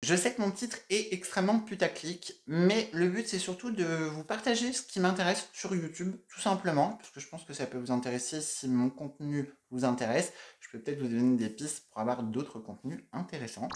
Je sais que mon titre est extrêmement putaclic, mais le but c'est surtout de vous partager ce qui m'intéresse sur YouTube, tout simplement, parce que je pense que ça peut vous intéresser si mon contenu vous intéresse. Je peux peut-être vous donner des pistes pour avoir d'autres contenus intéressants.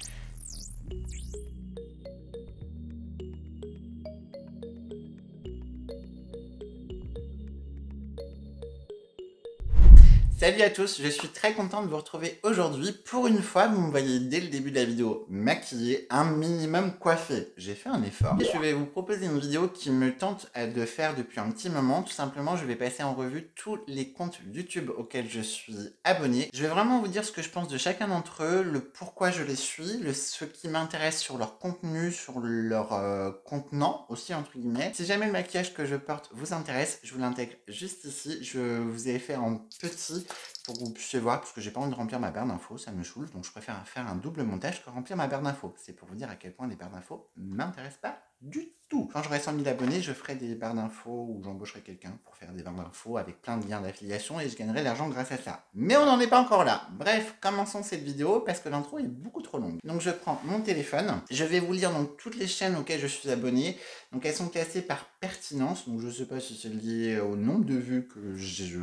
Salut à tous, je suis très content de vous retrouver aujourd'hui. Pour une fois, vous me voyez dès le début de la vidéo maquillée, un minimum coiffée. J'ai fait un effort. Je vais vous proposer une vidéo qui me tente de faire depuis un petit moment. Tout simplement, je vais passer en revue tous les comptes YouTube auxquels je suis abonné. Je vais vraiment vous dire ce que je pense de chacun d'entre eux, le pourquoi je les suis, ce qui m'intéresse sur leur contenu, sur leur contenant aussi, entre guillemets. Si jamais le maquillage que je porte vous intéresse, je vous l'intègre juste ici. Je vous ai fait en petit pour que vous puissiez voir, parce que j'ai pas envie de remplir ma barre d'infos, ça me saoule, donc je préfère faire un double montage que remplir ma barre d'infos. C'est pour vous dire à quel point les barres d'infos m'intéressent pas du tout. Quand j'aurai 100 000 abonnés, je ferai des barres d'infos ou j'embaucherai quelqu'un pour faire des barres d'infos avec plein de liens d'affiliation et je gagnerai de l'argent grâce à ça. Mais on n'en est pas encore là. Bref, commençons cette vidéo parce que l'intro est beaucoup trop longue. Donc je prends mon téléphone, je vais vous lire donc toutes les chaînes auxquelles je suis abonné. Donc elles sont classées par pertinence, donc je sais pas si c'est lié au nombre de vues que je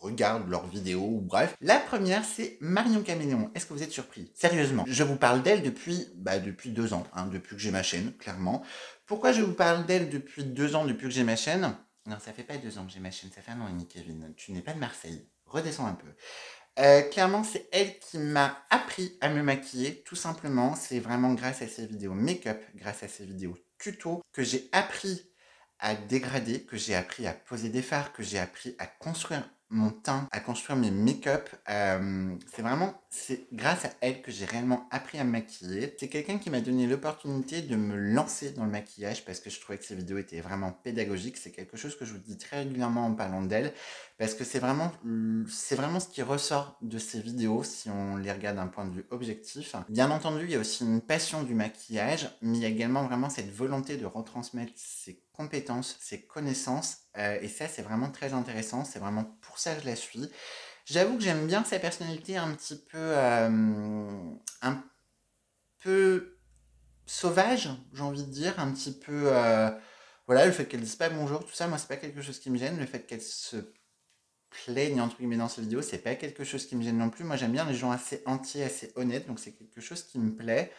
regarde leurs vidéos ou bref. La première, c'est Marion Caméléon. Est-ce que vous êtes surpris? Sérieusement, je vous parle d'elle depuis 2 ans, hein, depuis que j'ai ma chaîne, clairement. Pourquoi je vous parle d'elle depuis 2 ans, depuis que j'ai ma chaîne? Non, ça fait pas 2 ans que j'ai ma chaîne, ça fait 1 an et demi, Kevin. Tu n'es pas de Marseille. Redescends un peu. Clairement, c'est elle qui m'a appris à me maquiller, tout simplement. C'est vraiment grâce à ses vidéos make-up, grâce à ses vidéos tuto, que j'ai appris à dégrader, que j'ai appris à poser des fards, que j'ai appris à construire mon teint, à construire mes make-up. C'est grâce à elle que j'ai réellement appris à me maquiller. C'est quelqu'un qui m'a donné l'opportunité de me lancer dans le maquillage parce que je trouvais que ses vidéos étaient vraiment pédagogiques. C'est quelque chose que je vous dis très régulièrement en parlant d'elle parce que c'est vraiment ce qui ressort de ses vidéos si on les regarde d'un point de vue objectif. Bien entendu, il y a aussi une passion du maquillage, mais il y a également vraiment cette volonté de retransmettre ses compétences, ses connaissances, et ça c'est vraiment très intéressant, c'est vraiment pour ça que je la suis. J'avoue que j'aime bien sa personnalité un peu sauvage, j'ai envie de dire, un petit peu... voilà, le fait qu'elle dise pas bonjour, tout ça, moi c'est pas quelque chose qui me gêne, le fait qu'elle se plaigne entre guillemets dans ses vidéos, c'est pas quelque chose qui me gêne non plus, moi j'aime bien les gens assez entiers, assez honnêtes, donc c'est quelque chose qui me plaît.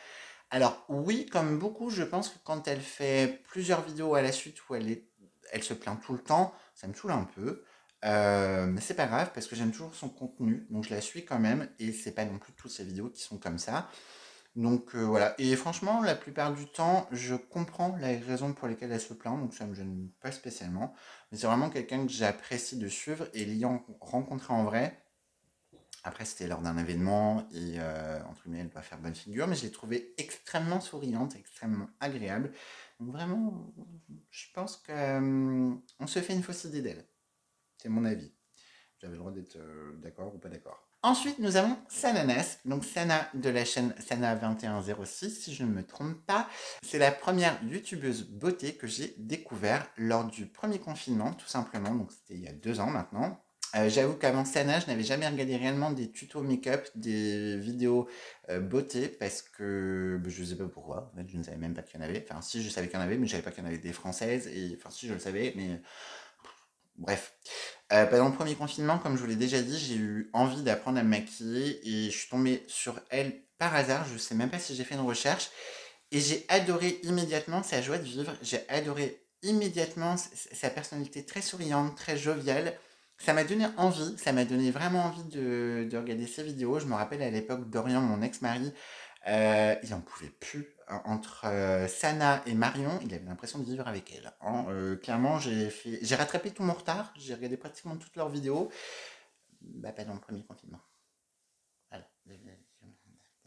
Alors oui, comme beaucoup, je pense que quand elle fait plusieurs vidéos à la suite où elle se plaint tout le temps, ça me saoule un peu. Mais c'est pas grave parce que j'aime toujours son contenu, donc je la suis quand même et c'est pas non plus toutes ses vidéos qui sont comme ça. Donc voilà. Et franchement, la plupart du temps, je comprends les raisons pour lesquelles elle se plaint, donc ça me gêne pas spécialement. Mais c'est vraiment quelqu'un que j'apprécie de suivre et l'ayant rencontré en vrai. Après, c'était lors d'un événement et entre guillemets, elle doit faire bonne figure, mais je l'ai trouvée extrêmement souriante, extrêmement agréable. Donc vraiment, je pense qu'on se fait une fausse idée d'elle. C'est mon avis. Vous avez le droit d'être d'accord ou pas d'accord. Ensuite, nous avons Sananas, donc Sana de la chaîne Sana2106, si je ne me trompe pas. C'est la première youtubeuse beauté que j'ai découvert lors du premier confinement, tout simplement. Donc c'était il y a 2 ans maintenant. J'avoue qu'avant Sana, je n'avais jamais regardé réellement des tutos make-up, des vidéos beauté, parce que je ne sais pas pourquoi. En fait, je ne savais même pas qu'il y en avait. Enfin, si, je savais qu'il y en avait, mais je ne savais pas qu'il y en avait des françaises. Et enfin, si, je le savais, mais bref. Pendant le premier confinement, comme je vous l'ai déjà dit, j'ai eu envie d'apprendre à me maquiller et je suis tombée sur elle par hasard. Je ne sais même pas si j'ai fait une recherche. Et j'ai adoré immédiatement sa joie de vivre. J'ai adoré immédiatement sa personnalité très souriante, très joviale. Ça m'a donné envie, ça m'a donné vraiment envie de regarder ses vidéos. Je me rappelle à l'époque, Dorian, mon ex-mari, il en pouvait plus. Entre Sana et Marion, il avait l'impression de vivre avec elle, hein. Clairement, j'ai rattrapé tout mon retard. J'ai regardé pratiquement toutes leurs vidéos. Bah, pas dans le premier confinement. Voilà.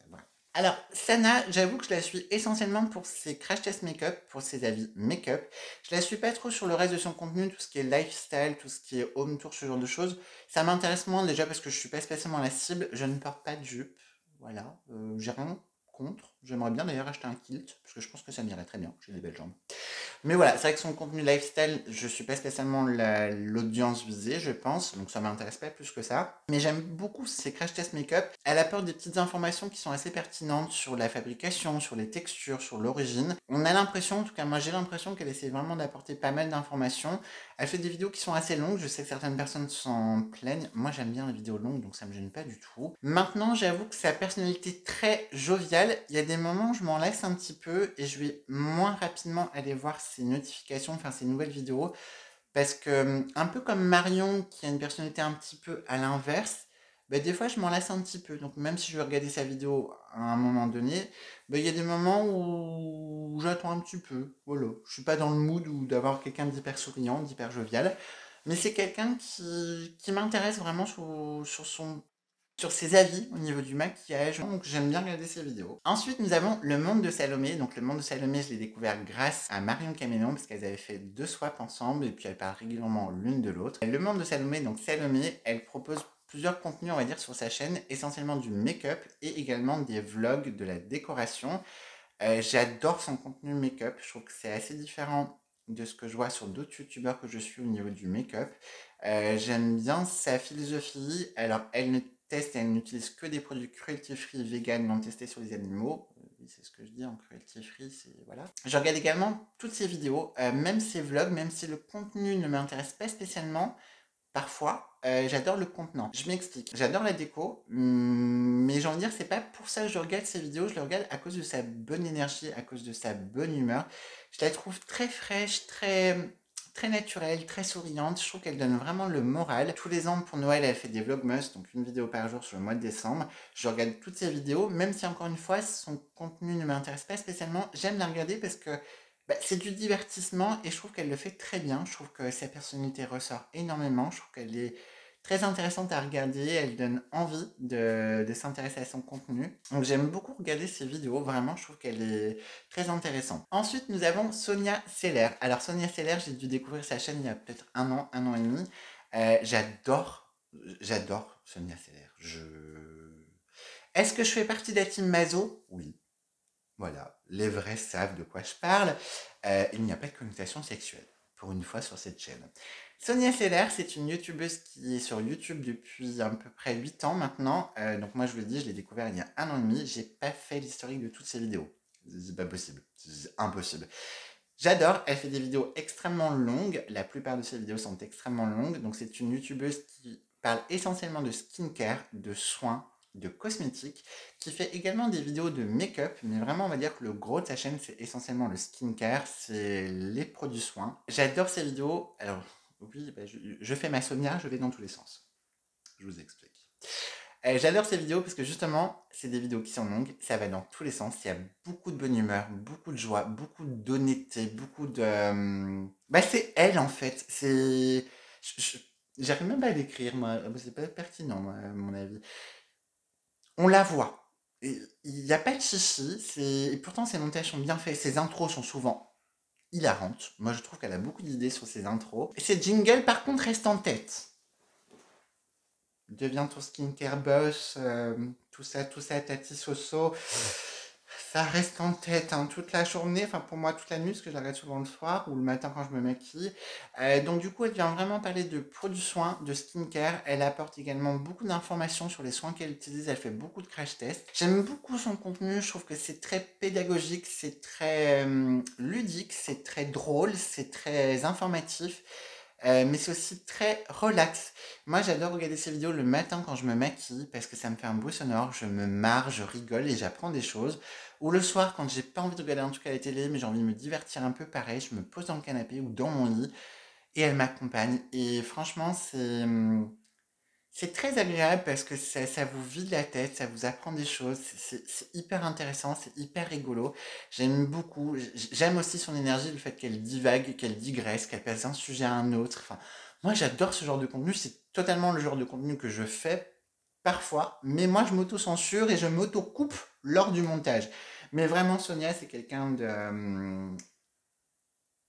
Voilà. Alors, Sana, j'avoue que je la suis essentiellement pour ses crash test make-up, pour ses avis make-up. Je la suis pas trop sur le reste de son contenu, tout ce qui est lifestyle, tout ce qui est home tour, ce genre de choses. Ça m'intéresse moins déjà parce que je suis pas spécialement la cible. Je ne porte pas de jupe. Voilà. J'ai rien contre. J'aimerais bien d'ailleurs acheter un kilt, parce que je pense que ça m'irait très bien. J'ai des belles jambes. Mais voilà, c'est vrai que son contenu lifestyle, je suis pas spécialement l'audience visée, je pense, donc ça m'intéresse pas plus que ça. Mais j'aime beaucoup ses crash test make-up. Elle apporte des petites informations qui sont assez pertinentes sur la fabrication, sur les textures, sur l'origine. On a l'impression, en tout cas moi j'ai l'impression qu'elle essaie vraiment d'apporter pas mal d'informations. Elle fait des vidéos qui sont assez longues, je sais que certaines personnes s'en plaignent. Moi j'aime bien les vidéos longues, donc ça me gêne pas du tout. Maintenant, j'avoue que sa personnalité est très joviale, il y a des moments où je m'en laisse un petit peu et je vais moins rapidement aller voir ses notifications, enfin ses nouvelles vidéos, parce que un peu comme Marion qui a une personnalité un petit peu à l'inverse, bah, des fois je m'en lasse un petit peu. Donc même si je vais regarder sa vidéo à un moment donné, bah, il y a des moments où j'attends un petit peu. Voilà, je suis pas dans le mood ou d'avoir quelqu'un d'hyper souriant, d'hyper jovial, mais c'est quelqu'un qui m'intéresse vraiment sur ses avis au niveau du maquillage, donc j'aime bien regarder ses vidéos. Ensuite, nous avons Le Monde de Salomé. Donc Le Monde de Salomé, je l'ai découvert grâce à Marion Caméléon, parce qu'elles avaient fait 2 swaps ensemble, et puis elles parlent régulièrement l'une de l'autre. Le Monde de Salomé, donc Salomé, elle propose plusieurs contenus, on va dire, sur sa chaîne, essentiellement du make-up, et également des vlogs de la décoration. J'adore son contenu make-up, je trouve que c'est assez différent de ce que je vois sur d'autres youtubeurs que je suis au niveau du make-up. J'aime bien sa philosophie. Alors, elle ne teste et elle n'utilise que des produits cruelty-free, vegan, non testés sur les animaux. Oui, c'est ce que je dis en cruelty-free, c'est voilà. Je regarde également toutes ses vidéos, même ses vlogs, même si le contenu ne m'intéresse pas spécialement. Parfois, j'adore le contenant. Je m'explique. J'adore la déco, mais j'ai envie de dire, c'est pas pour ça que je regarde ces vidéos. Je le regarde à cause de sa bonne énergie, à cause de sa bonne humeur. Je la trouve très fraîche, très naturelle, très souriante. Je trouve qu'elle donne vraiment le moral. Tous les ans, pour Noël, elle fait des vlogmas, donc une vidéo par jour sur le mois de décembre. Je regarde toutes ses vidéos, même si encore une fois, son contenu ne m'intéresse pas spécialement. J'aime la regarder parce que bah, c'est du divertissement et je trouve qu'elle le fait très bien. Je trouve que sa personnalité ressort énormément. Je trouve qu'elle est très intéressante à regarder. Elle donne envie de s'intéresser à son contenu. Donc j'aime beaucoup regarder ses vidéos. Vraiment, je trouve qu'elle est très intéressante. Ensuite, nous avons Sonia Seller. Alors Sonia Seller, j'ai dû découvrir sa chaîne il y a peut-être un an et demi. J'adore Sonia Seller. Est-ce que je fais partie de la team Mazo? Oui. Voilà, les vrais savent de quoi je parle. Il n'y a pas de connotation sexuelle, pour une fois sur cette chaîne. Sonia Seller, c'est une youtubeuse qui est sur YouTube depuis à peu près 8 ans maintenant. Donc moi je vous le dis, je l'ai découvert il y a un an et demi. J'ai pas fait l'historique de toutes ses vidéos. C'est pas possible, c'est impossible. J'adore, elle fait des vidéos extrêmement longues. La plupart de ses vidéos sont extrêmement longues. Donc c'est une youtubeuse qui parle essentiellement de skincare, de soins, de cosmétiques, qui fait également des vidéos de make-up, mais vraiment on va dire que le gros de sa chaîne c'est essentiellement le skincare, c'est les produits soins. J'adore ses vidéos. Alors oui, bah, je fais ma Sonia, je vais dans tous les sens. Je vous explique. J'adore ces vidéos parce que justement, c'est des vidéos qui sont longues, ça va dans tous les sens, il y a beaucoup de bonne humeur, beaucoup de joie, beaucoup d'honnêteté, beaucoup de... Bah c'est elle en fait, c'est... J'arrive même pas à l'écrire, moi, c'est pas pertinent, moi, à mon avis. On la voit. Il n'y a pas de chichi, et pourtant ses montages sont bien faits, ses intros sont souvent hilarantes. Moi je trouve qu'elle a beaucoup d'idées sur ses intros. Et ses jingles par contre restent en tête. Devient ton skincare boss, tout ça, tati soso. Ça reste en tête hein, toute la journée, enfin pour moi toute la nuit, parce que je la regarde souvent le soir ou le matin quand je me maquille. Donc du coup, elle vient vraiment parler de produits soins, de skincare. Elle apporte également beaucoup d'informations sur les soins qu'elle utilise. Elle fait beaucoup de crash tests. J'aime beaucoup son contenu. Je trouve que c'est très pédagogique, c'est très ludique, c'est très drôle, c'est très informatif. Mais c'est aussi très relax. Moi, j'adore regarder ces vidéos le matin quand je me maquille parce que ça me fait un bruit sonore, je me marre, je rigole et j'apprends des choses. Ou le soir, quand j'ai pas envie de regarder un truc à la télé, mais j'ai envie de me divertir un peu, pareil, je me pose dans le canapé ou dans mon lit et elle m'accompagne. Et franchement, c'est très agréable parce que ça vous vide la tête, ça vous apprend des choses, c'est hyper intéressant, c'est hyper rigolo. J'aime beaucoup, j'aime aussi son énergie, le fait qu'elle divague, qu'elle digresse, qu'elle passe d'un sujet à un autre. Enfin, moi j'adore ce genre de contenu, c'est totalement le genre de contenu que je fais parfois, mais moi je m'auto-censure et je m'auto-coupe lors du montage. Mais vraiment, Sonia, c'est quelqu'un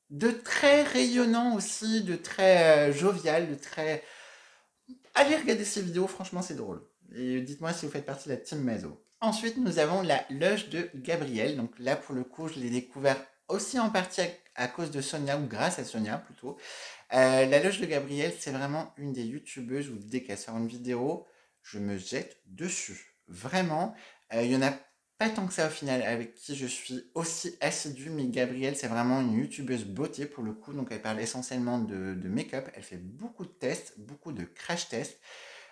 de très rayonnant aussi, de très jovial, de très allez regarder ces vidéos, franchement c'est drôle. Et dites-moi si vous faites partie de la team Mazo. Ensuite, nous avons la loge de Gabriel. Donc là, pour le coup, je l'ai découvert aussi en partie à cause de Sonia, ou grâce à Sonia plutôt. La Loge de Gabriel, c'est vraiment une des youtubeuses où dès qu'elle sort une vidéo, je me jette dessus. Vraiment, il y en a pas tant que ça au final avec qui je suis aussi assidue, mais Gabrielle, c'est vraiment une youtubeuse beauté pour le coup, donc elle parle essentiellement de make-up, elle fait beaucoup de tests, beaucoup de crash tests.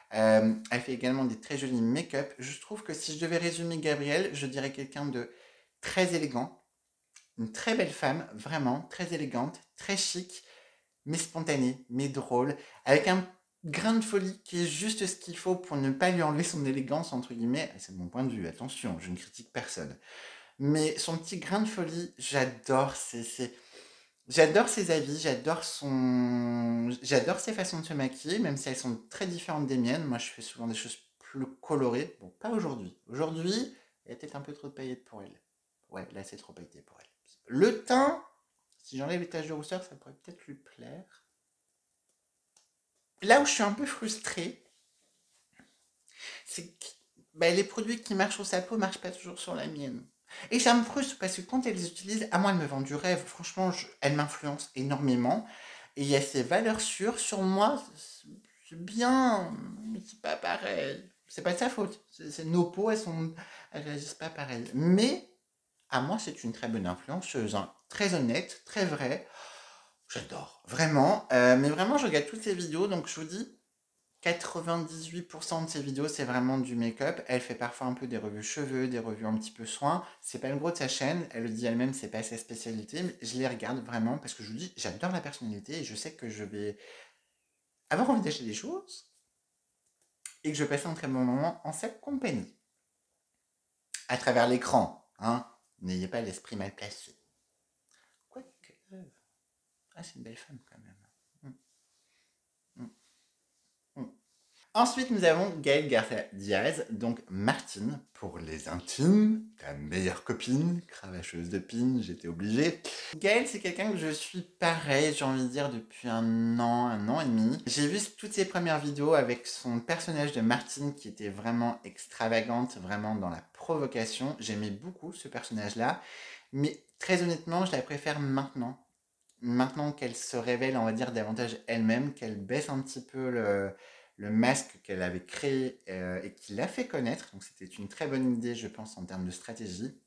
Elle fait également des très jolis make-up. Je trouve que si je devais résumer Gabrielle, je dirais quelqu'un de très élégant, une très belle femme, vraiment, très élégante, très chic, mais spontanée, mais drôle, avec un grain de folie qui est juste ce qu'il faut pour ne pas lui enlever son élégance, entre guillemets. C'est mon point de vue, attention, je ne critique personne. Mais son petit grain de folie, j'adore. J'adore ses avis, j'adore ses façons de se maquiller, même si elles sont très différentes des miennes. Moi, je fais souvent des choses plus colorées. Bon, pas aujourd'hui. Aujourd'hui, il y a peut-être un peu trop de paillettes pour elle. Ouais, là, c'est trop pailleté pour elle. Le teint, si j'enlève les taches de rousseur, ça pourrait peut-être lui plaire. Là où je suis un peu frustrée, c'est que les produits qui marchent sur sa peau marchent pas toujours sur la mienne. Et ça me frustre parce que quand elles les utilisent, à moi, elles me vendent du rêve. Franchement, elles m'influencent énormément. Et il y a ces valeurs sûres. Sur moi, c'est bien, mais c'est pas pareil. C'est pas de sa faute. Nos peaux, elles réagissent pas pareil. Mais à moi, c'est une très bonne influenceuse, hein. Très honnête, très vraie. J'adore, vraiment. Mais vraiment, je regarde toutes ces vidéos, donc je vous dis, 98% de ses vidéos, c'est vraiment du make-up. Elle fait parfois un peu des revues cheveux, des revues un petit peu soins. C'est pas le gros de sa chaîne. Elle le dit elle-même, c'est pas sa spécialité. Mais je les regarde vraiment parce que je vous dis, j'adore la personnalité et je sais que je vais avoir envie d'acheter des choses et que je vais passer un très bon moment en sa compagnie. À travers l'écran, hein. N'ayez pas l'esprit mal placé. Quoique. Ah, c'est une belle femme quand même. Mm, mm, mm. Ensuite, nous avons Gaëlle Garcia Diaz, donc Martine, pour les intimes, ta meilleure copine, cravacheuse de pin, j'étais obligé. Gaëlle, c'est quelqu'un que je suis pareil, j'ai envie de dire, depuis un an et demi. J'ai vu toutes ses premières vidéos avec son personnage de Martine qui était vraiment extravagante, vraiment dans la provocation. J'aimais beaucoup ce personnage-là, mais très honnêtement, je la préfère maintenant. Maintenant qu'elle se révèle, on va dire, davantage elle-même, qu'elle baisse un petit peu le masque qu'elle avait créé et qui l'a fait connaître. Donc c'était une très bonne idée, je pense, en termes de stratégie.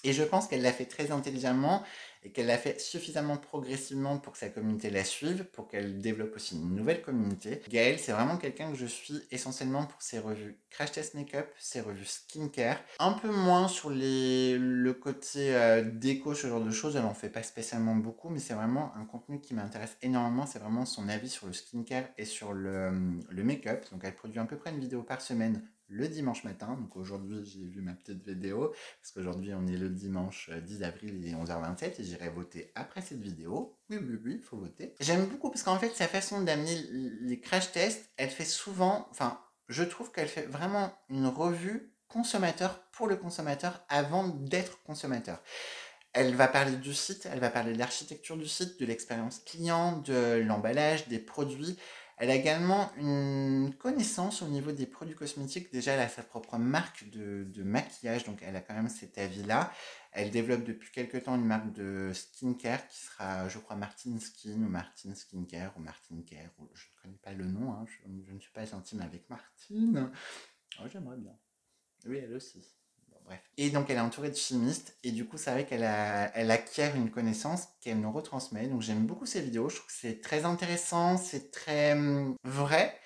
Et je pense qu'elle l'a fait très intelligemment et qu'elle l'a fait suffisamment progressivement pour que sa communauté la suive, pour qu'elle développe aussi une nouvelle communauté. Gaëlle, c'est vraiment quelqu'un que je suis essentiellement pour ses revues Crash Test Makeup, ses revues skincare. Un peu moins sur le côté déco, ce genre de choses, elle en fait pas spécialement beaucoup, mais c'est vraiment un contenu qui m'intéresse énormément, c'est vraiment son avis sur le skincare et sur le make-up. Donc elle produit à peu près une vidéo par semaine le dimanche matin. Donc aujourd'hui, j'ai vu ma petite vidéo parce qu'aujourd'hui, on est le dimanche 10 avril, il est 11h27 et j'irai voter après cette vidéo. Oui, il faut voter. J'aime beaucoup parce qu'en fait, sa façon d'amener les crash tests, elle fait souvent, enfin, je trouve qu'elle fait vraiment une revue consommateur pour le consommateur avant d'être consommateur. Elle va parler du site, elle va parler de l'architecture du site, de l'expérience client, de l'emballage, des produits. Elle a également une connaissance au niveau des produits cosmétiques. Déjà, elle a sa propre marque de maquillage, donc elle a quand même cet avis-là. Elle développe depuis quelques temps une marque de skincare qui sera, je crois, Martine Skin ou Martine Skincare ou Martine Care. Je ne connais pas le nom, hein. Je ne suis pas intime avec Martine. Oh, j'aimerais bien. Oui, elle aussi. Bon, bref. Et donc, elle est entourée de chimistes. Et du coup, c'est vrai elle acquiert une connaissance qu'elle nous retransmet. Donc, j'aime beaucoup ses vidéos. Je trouve que c'est très intéressant. C'est très vrai.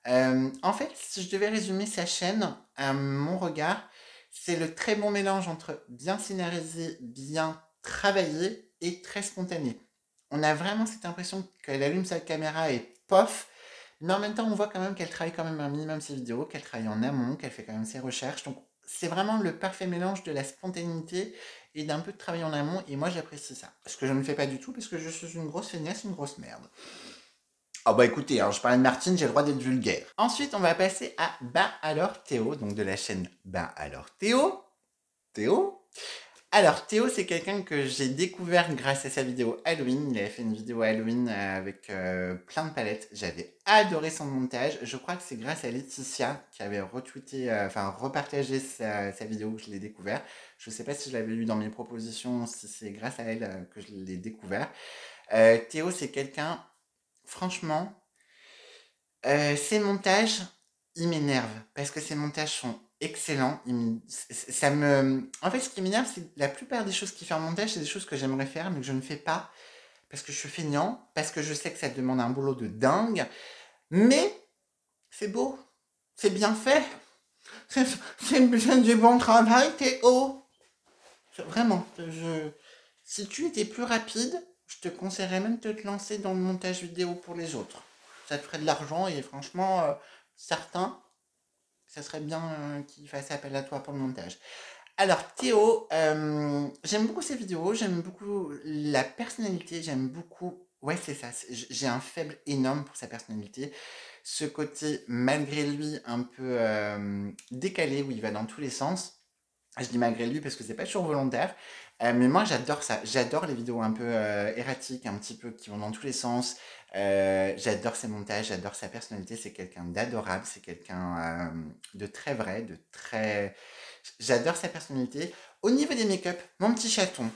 En fait, si je devais résumer sa chaîne, à mon regard, c'est le très bon mélange entre bien scénarisé, bien travaillé et très spontané. On a vraiment cette impression qu'elle allume sa caméra et pof. Mais en même temps, on voit quand même qu'elle travaille quand même un minimum ses vidéos, qu'elle travaille en amont, qu'elle fait quand même ses recherches. Donc, c'est vraiment le parfait mélange de la spontanéité et d'un peu de travail en amont. Et moi, j'apprécie ça. Ce que je ne fais pas du tout parce que je suis une grosse feignasse, une grosse merde. Ah bah écoutez, alors je parlais de Martine, j'ai le droit d'être vulgaire. Ensuite, on va passer à Bah alors Théo, donc de la chaîne Bah alors Théo. Théo. Alors, Théo, c'est quelqu'un que j'ai découvert grâce à sa vidéo Halloween. Il avait fait une vidéo Halloween avec plein de palettes. J'avais adoré son montage. Je crois que c'est grâce à Laetitia qui avait retweeté, enfin repartagé sa vidéo que je l'ai découvert. Je ne sais pas si je l'avais lu dans mes propositions, si c'est grâce à elle que je l'ai découvert. Théo, c'est quelqu'un, franchement, ces montages, ils m'énervent parce que ces montages sont excellents. Ça me... En fait, ce qui m'énerve, c'est que la plupart des choses qu'il fait en montage, c'est des choses que j'aimerais faire, mais que je ne fais pas parce que je suis feignant, parce que je sais que ça demande un boulot de dingue. Mais c'est beau, c'est bien fait, c'est c'est du bon travail, Théo. Vraiment, si tu étais plus rapide, je te conseillerais même de te lancer dans le montage vidéo pour les autres. Ça te ferait de l'argent et franchement, certains, ça serait bien qu'ils fassent appel à toi pour le montage. Alors Théo, j'aime beaucoup ses vidéos, j'aime beaucoup la personnalité, j'aime beaucoup... Ouais, c'est ça, j'ai un faible énorme pour sa personnalité. Ce côté, malgré lui, un peu décalé, où il va dans tous les sens. Je dis malgré lui parce que c'est pas toujours volontaire. Mais moi, j'adore ça. J'adore les vidéos un peu erratiques, un petit peu qui vont dans tous les sens. J'adore ses montages, j'adore sa personnalité. C'est quelqu'un d'adorable, c'est quelqu'un de très vrai, de très... J'adore sa personnalité. Au niveau des make-up, mon petit chaton,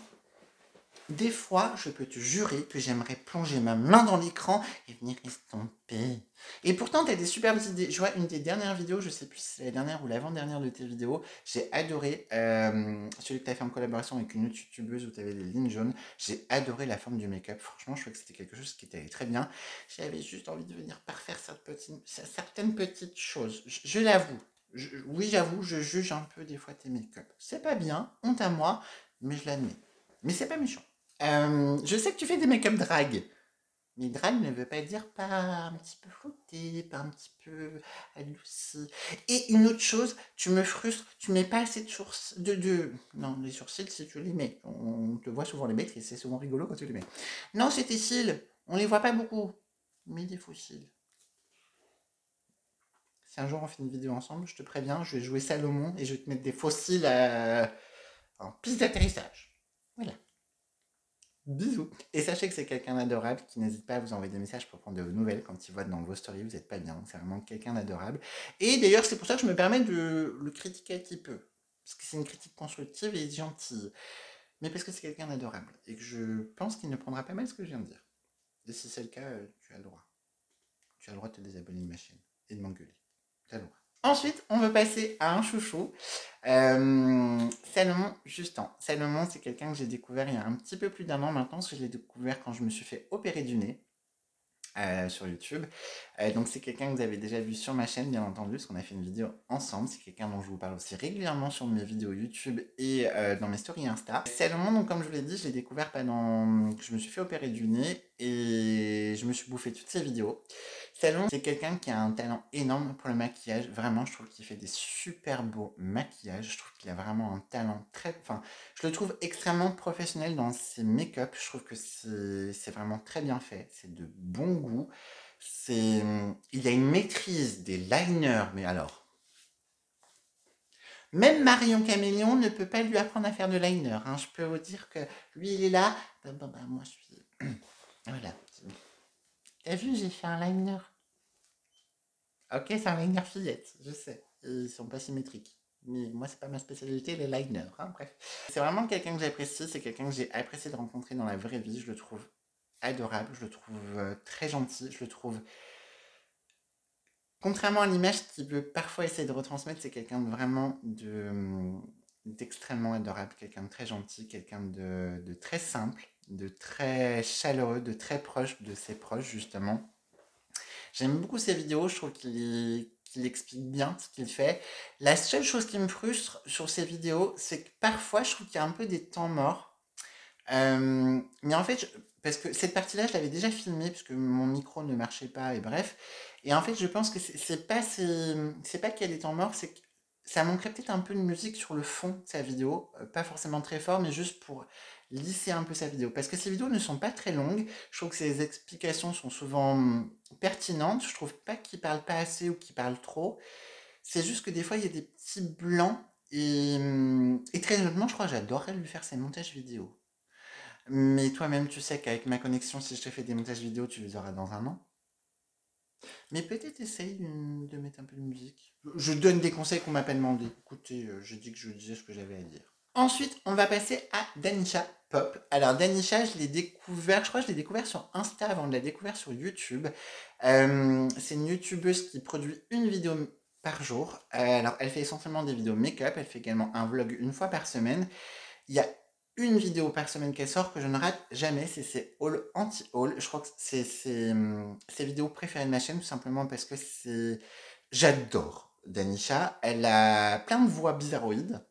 des fois, je peux te jurer que j'aimerais plonger ma main dans l'écran et venir estomper. Et pourtant, tu as des superbes idées. Je vois une des dernières vidéos, je sais plus si c'est la dernière ou l'avant-dernière de tes vidéos. J'ai adoré celui que tu as fait en collaboration avec une autre youtubeuse où tu avais des lignes jaunes. J'ai adoré la forme du make-up. Franchement, je trouvais que c'était quelque chose qui était très bien. J'avais juste envie de venir parfaire certaines petites choses. Je l'avoue. Oui, j'avoue, je juge un peu des fois tes make-up. C'est pas bien, honte à moi, mais je l'admets. Mais c'est pas méchant. Je sais que tu fais des make-up drag. Mais drag ne veut pas dire pas un petit peu flouté, pas un petit peu adouci. Et une autre chose, tu me frustres, tu mets pas assez de sourcils. Non, les sourcils, si tu les mets. On te voit souvent les mettre et c'est souvent rigolo quand tu les mets. Non, c'est tes cils. On les voit pas beaucoup. Mais des faux cils. Si un jour on fait une vidéo ensemble, je te préviens, je vais jouer Salomon et je vais te mettre des faux cils en piste d'atterrissage. Voilà. Bisous. Et sachez que c'est quelqu'un d'adorable qui n'hésite pas à vous envoyer des messages pour prendre de vos nouvelles quand il voit dans vos stories vous n'êtes pas bien. C'est vraiment quelqu'un d'adorable. Et d'ailleurs, c'est pour ça que je me permets de le critiquer un petit peu. Parce que c'est une critique constructive et gentille. Mais parce que c'est quelqu'un d'adorable. Et que je pense qu'il ne prendra pas mal ce que je viens de dire. Et si c'est le cas, tu as le droit. Tu as le droit de te désabonner de ma chaîne. Et de m'engueuler. Tu as le droit. Ensuite, on veut passer à un chouchou. Salomon Justin. Salomon, c'est quelqu'un que j'ai découvert il y a un petit peu plus d'un an maintenant, parce que je l'ai découvert quand je me suis fait opérer du nez. Sur YouTube. Donc c'est quelqu'un que vous avez déjà vu sur ma chaîne, bien entendu, parce qu'on a fait une vidéo ensemble. C'est quelqu'un dont je vous parle aussi régulièrement sur mes vidéos YouTube et dans mes stories Insta. Salomon, donc comme je vous l'ai dit, je l'ai découvert pendant que je me suis fait opérer du nez et je me suis bouffé toutes ses vidéos. Salomon, c'est quelqu'un qui a un talent énorme pour le maquillage. Vraiment, je trouve qu'il fait des super beaux maquillages. Je trouve qu'il a vraiment un talent très... Enfin, je le trouve extrêmement professionnel dans ses make-up. Je trouve que c'est vraiment très bien fait. C'est de bon goût. Il a une maîtrise des liners, mais alors... Même Marion Caméléon ne peut pas lui apprendre à faire de liner. Hein. Je peux vous dire que lui, il est là. Moi, je suis... Voilà. T'as vu, j'ai fait un liner. Ok, c'est un liner fillette, je sais. Ils sont pas symétriques. Mais moi, c'est pas ma spécialité, les liners. Hein, bref. C'est vraiment quelqu'un que j'apprécie. C'est quelqu'un que j'ai apprécié de rencontrer dans la vraie vie. Je le trouve adorable. Je le trouve très gentil. Je le trouve... Contrairement à l'image qu'il veut parfois essayer de retransmettre, c'est quelqu'un de vraiment d'extrêmement adorable. Quelqu'un de très gentil. Quelqu'un de très simple. De très chaleureux. De très proche de ses proches, justement. J'aime beaucoup ses vidéos, je trouve qu'il explique bien ce qu'il fait. La seule chose qui me frustre sur ses vidéos, c'est que parfois je trouve qu'il y a un peu des temps morts. Mais en fait, parce que cette partie-là, je l'avais déjà filmée, puisque mon micro ne marchait pas, et bref. Et en fait, je pense que c'est pas qu'il y a des temps morts, c'est que ça manquerait peut-être un peu de musique sur le fond de sa vidéo. Pas forcément très fort, mais juste pour lisser un peu sa vidéo. Parce que ses vidéos ne sont pas très longues. Je trouve que ses explications sont souvent pertinentes. Je trouve pas qu'il parle pas assez ou qu'il parle trop. C'est juste que des fois, il y a des petits blancs Et très honnêtement, je crois que j'adorerais lui faire ses montages vidéo. Mais toi-même, tu sais qu'avec ma connexion, si je te fais des montages vidéo, tu les auras dans un an. Mais peut-être essaye de mettre un peu de musique. Je donne des conseils qu'on m'a pas demandé. Écoutez, je dis que je disais ce que j'avais à dire. Ensuite, on va passer à Danisha Pop. Alors, Danisha, je l'ai découvert, je crois que je l'ai découvert sur Insta avant de la découvrir sur YouTube. C'est une YouTubeuse qui produit une vidéo par jour. Alors, elle fait essentiellement des vidéos make-up. Elle fait également un vlog une fois par semaine. Il y a une vidéo par semaine qu'elle sort que je ne rate jamais, c'est ses haul anti-haul. Je crois que c'est ses vidéos préférées de ma chaîne, tout simplement parce que c'est... J'adore Danisha. Elle a plein de voix bizarroïdes,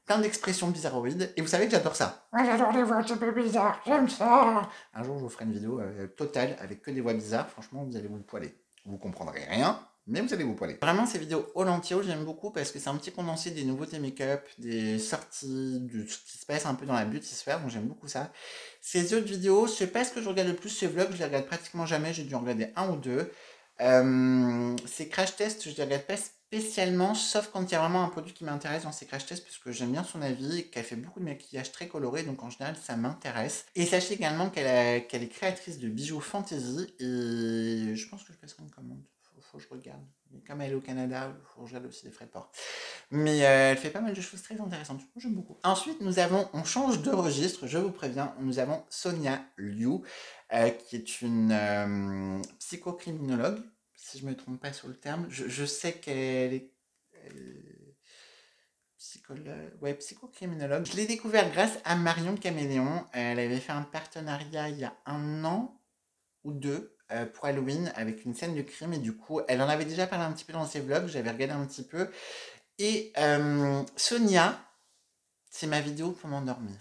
plein d'expressions bizarroïdes, et vous savez que j'adore ça. Moi j'adore les voix un petit peu bizarres, j'aime ça. Un jour, je vous ferai une vidéo totale avec que des voix bizarres. Franchement, vous allez vous poiler. Vous comprendrez rien, mais vous allez vous poiler. Vraiment, ces vidéos all anti-haul, j'aime beaucoup parce que c'est un petit condensé des nouveautés make-up, des sorties, de ce qui se passe un peu dans la beauty sphere, donc j'aime beaucoup ça. Ces autres vidéos, c'est pas ce que je regarde le plus, ces vlogs, je les regarde pratiquement jamais, j'ai dû en regarder un ou deux. Ces crash tests, je les regarde pas spécialement, sauf quand il y a vraiment un produit qui m'intéresse dans ces crash tests, parce que j'aime bien son avis, qu'elle fait beaucoup de maquillage très coloré, donc en général ça m'intéresse. Et sachez également qu'elle est créatrice de bijoux fantasy, et je pense que je passerai une commande. Faut que je regarde. Mais comme elle est au Canada, il faut que je regarde aussi les frais de port. Mais elle fait pas mal de choses très intéressantes. Moi, j'aime beaucoup. Ensuite, on change de registre, je vous préviens. Nous avons Sonia Liu, qui est une psychocriminologue, si je me trompe pas sur le terme. Je sais qu'elle est psychologue, ouais, psychocriminologue. Je l'ai découvert grâce à Marion Caméléon. Elle avait fait un partenariat il y a un an ou deux pour Halloween avec une scène de crime et du coup elle en avait déjà parlé un petit peu dans ses vlogs, j'avais regardé un petit peu et Sonia, c'est ma vidéo pour m'endormir.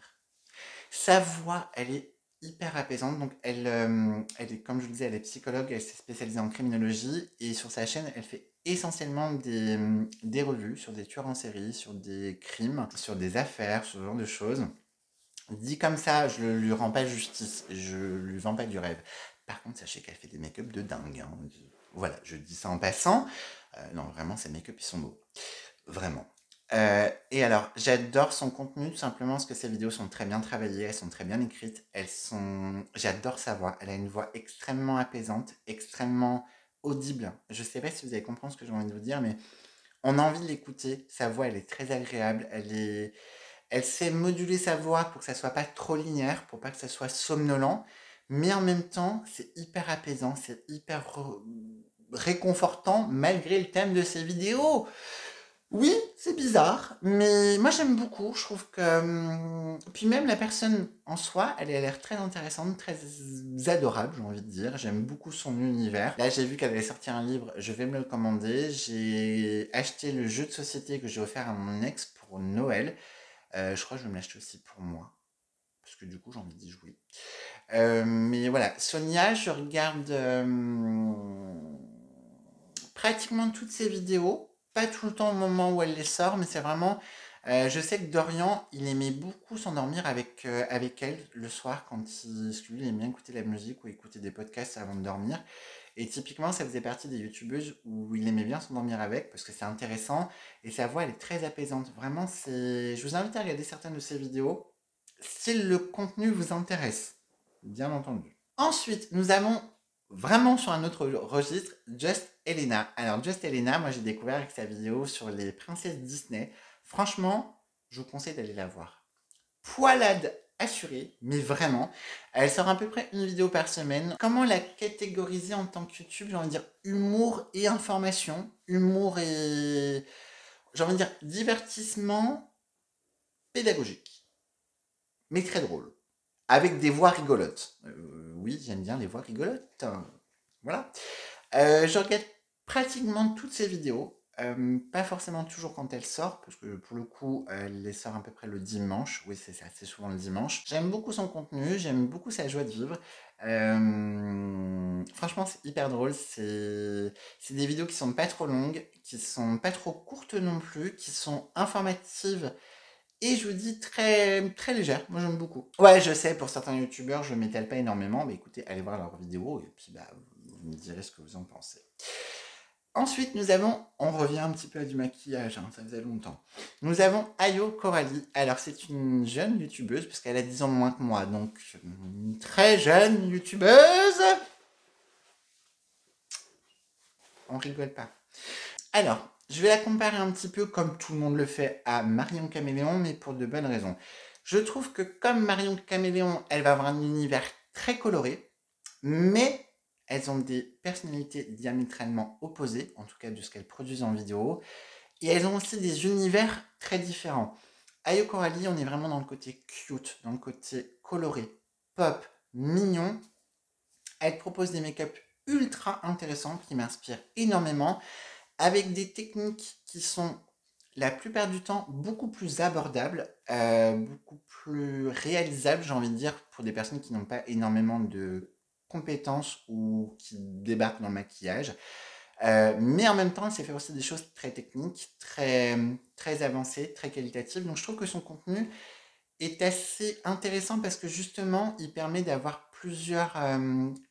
Sa voix, elle est hyper apaisante, donc elle est, comme je vous le disais, elle est psychologue, elle s'est spécialisée en criminologie et sur sa chaîne elle fait essentiellement des revues sur des tueurs en série, sur des crimes, sur des affaires, ce genre de choses. Dit comme ça, je ne lui rends pas justice, je lui vends pas du rêve. Par contre, sachez qu'elle fait des make-up de dingue. Hein. Voilà, je dis ça en passant. Non, vraiment, ses make-up, ils sont beaux. Vraiment. Et alors, j'adore son contenu, tout simplement parce que ses vidéos sont très bien travaillées, elles sont très bien écrites, elles sont... J'adore sa voix, elle a une voix extrêmement apaisante, extrêmement audible. Je sais pas si vous allez comprendre ce que j'ai envie de vous dire, mais on a envie de l'écouter. Sa voix, elle est très agréable, elle sait moduler sa voix pour que ça soit pas trop linéaire, pour pas que ça soit somnolent, mais en même temps, c'est hyper apaisant, c'est hyper réconfortant malgré le thème de ses vidéos. Oui, c'est bizarre, mais moi j'aime beaucoup. Je trouve que. Puis même la personne en soi, elle a l'air très intéressante, très adorable, j'ai envie de dire. J'aime beaucoup son univers. Là, j'ai vu qu'elle avait sorti un livre, je vais me le commander. J'ai acheté le jeu de société que j'ai offert à mon ex pour Noël. Je crois que je vais me l'acheter aussi pour moi. Parce que du coup, j'ai envie d'y jouer. Mais voilà, Sonia, je regarde pratiquement toutes ses vidéos. Pas tout le temps au moment où elle les sort, mais c'est vraiment... je sais que Dorian, il aimait beaucoup s'endormir avec elle le soir quand parce que lui, il aime bien écouter la musique ou écouter des podcasts avant de dormir. Et typiquement, ça faisait partie des youtubeuses où il aimait bien s'endormir avec parce que c'est intéressant et sa voix, elle est très apaisante. Vraiment, c'est... Je vous invite à regarder certaines de ses vidéos si le contenu vous intéresse, bien entendu. Ensuite, nous avons vraiment sur un autre registre, Just Elena. Alors, Just Elena, moi j'ai découvert avec sa vidéo sur les princesses Disney. Franchement, je vous conseille d'aller la voir. Poilade assurée, mais vraiment. Elle sort à peu près une vidéo par semaine. Comment la catégoriser en tant que YouTube? J'ai envie de dire humour et information. Humour et... J'ai envie de dire divertissement pédagogique, mais très drôle. Avec des voix rigolotes. Oui, j'aime bien les voix rigolotes. Voilà. Je regarde pratiquement toutes ces vidéos. Pas forcément toujours quand elles sortent, parce que pour le coup, elle les sort à peu près le dimanche. Oui, c'est ça, c'est souvent le dimanche. J'aime beaucoup son contenu, j'aime beaucoup sa joie de vivre. Franchement, c'est hyper drôle. C'est des vidéos qui sont pas trop longues, qui sont pas trop courtes non plus, qui sont informatives et je vous dis très, très légère, moi j'aime beaucoup. Ouais, je sais, pour certains youtubeurs, je m'étale pas énormément, mais écoutez, allez voir leurs vidéos et puis bah, vous me direz ce que vous en pensez. Ensuite, on revient un petit peu à du maquillage, hein, ça faisait longtemps. Nous avons Ayo Coralie. Alors, c'est une jeune youtubeuse, puisqu'elle a 10 ans de moins que moi, donc une très jeune youtubeuse. On rigole pas. Alors, je vais la comparer un petit peu, comme tout le monde le fait, à Marion Caméléon, mais pour de bonnes raisons. Je trouve que comme Marion Caméléon, elle va avoir un univers très coloré, mais elles ont des personnalités diamétralement opposées, en tout cas de ce qu'elles produisent en vidéo, et elles ont aussi des univers très différents. Ayo Coralie, on est vraiment dans le côté cute, dans le côté coloré, pop, mignon. Elle propose des make-up ultra intéressants qui m'inspirent énormément, avec des techniques qui sont la plupart du temps beaucoup plus abordables, beaucoup plus réalisables, j'ai envie de dire, pour des personnes qui n'ont pas énormément de compétences ou qui débarquent dans le maquillage. Mais en même temps, elle sait faire aussi des choses très techniques, très avancées, très qualitatives. Donc je trouve que son contenu est assez intéressant parce que justement, il permet d'avoir plusieurs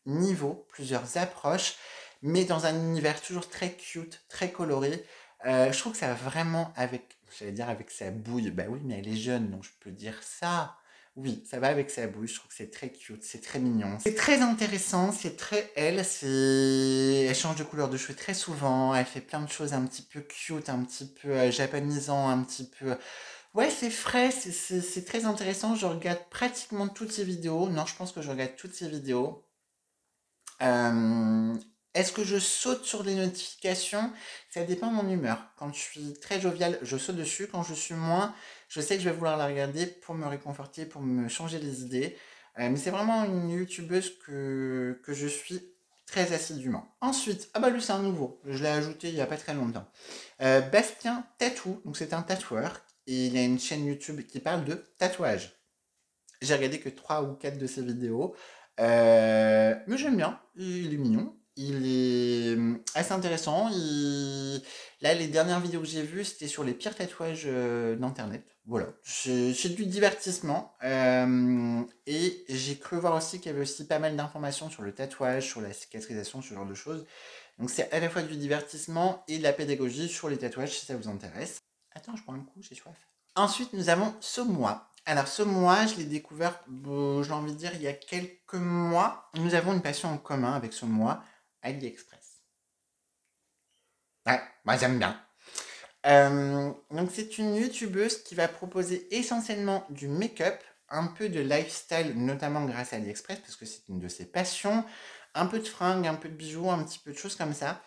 niveaux, plusieurs approches, mais dans un univers toujours très cute, très coloré. Je trouve que ça va vraiment avec, j'allais dire avec sa bouille. Bah oui, mais elle est jeune, donc je peux dire ça. Oui, ça va avec sa bouille. Je trouve que c'est très cute, c'est très mignon. C'est très intéressant, c'est très elle. Elle change de couleur de cheveux très souvent. Elle fait plein de choses un petit peu cute, un petit peu japonisant, un petit peu. Ouais, c'est frais, c'est très intéressant. Je regarde pratiquement toutes ses vidéos. Non, je pense que je regarde toutes ses vidéos. Euh, Est-ce que je saute sur les notifications? Ça dépend de mon humeur. Quand je suis très joviale, je saute dessus. Quand je suis moins, je sais que je vais vouloir la regarder pour me réconforter, pour me changer les idées. Mais c'est vraiment une youtubeuse que je suis très assidûment. Ensuite, ah bah lui c'est un nouveau. Je l'ai ajouté il n'y a pas très longtemps. Bastien Tatou, donc c'est un tatoueur. Et il a une chaîne YouTube qui parle de tatouage. J'ai regardé que 3 ou 4 de ses vidéos. Mais j'aime bien. Il est mignon. Il est assez intéressant. Là, les dernières vidéos que j'ai vues, c'était sur les pires tatouages d'Internet. Voilà. C'est du divertissement. Et j'ai cru voir aussi qu'il y avait aussi pas mal d'informations sur le tatouage, sur la cicatrisation, ce genre de choses. Donc c'est à la fois du divertissement et de la pédagogie sur les tatouages si ça vous intéresse. Attends, je prends un coup, j'ai soif. Ensuite, nous avons Somois. Alors, Somois, je l'ai découvert, j'ai envie de dire, il y a quelques mois. Nous avons une passion en commun avec Somois, AliExpress. Ouais, moi j'aime bien. Donc, c'est une youtubeuse qui va proposer essentiellement du make-up, un peu de lifestyle, notamment grâce à AliExpress, parce que c'est une de ses passions, un peu de fringues, un peu de bijoux, un petit peu de choses comme ça.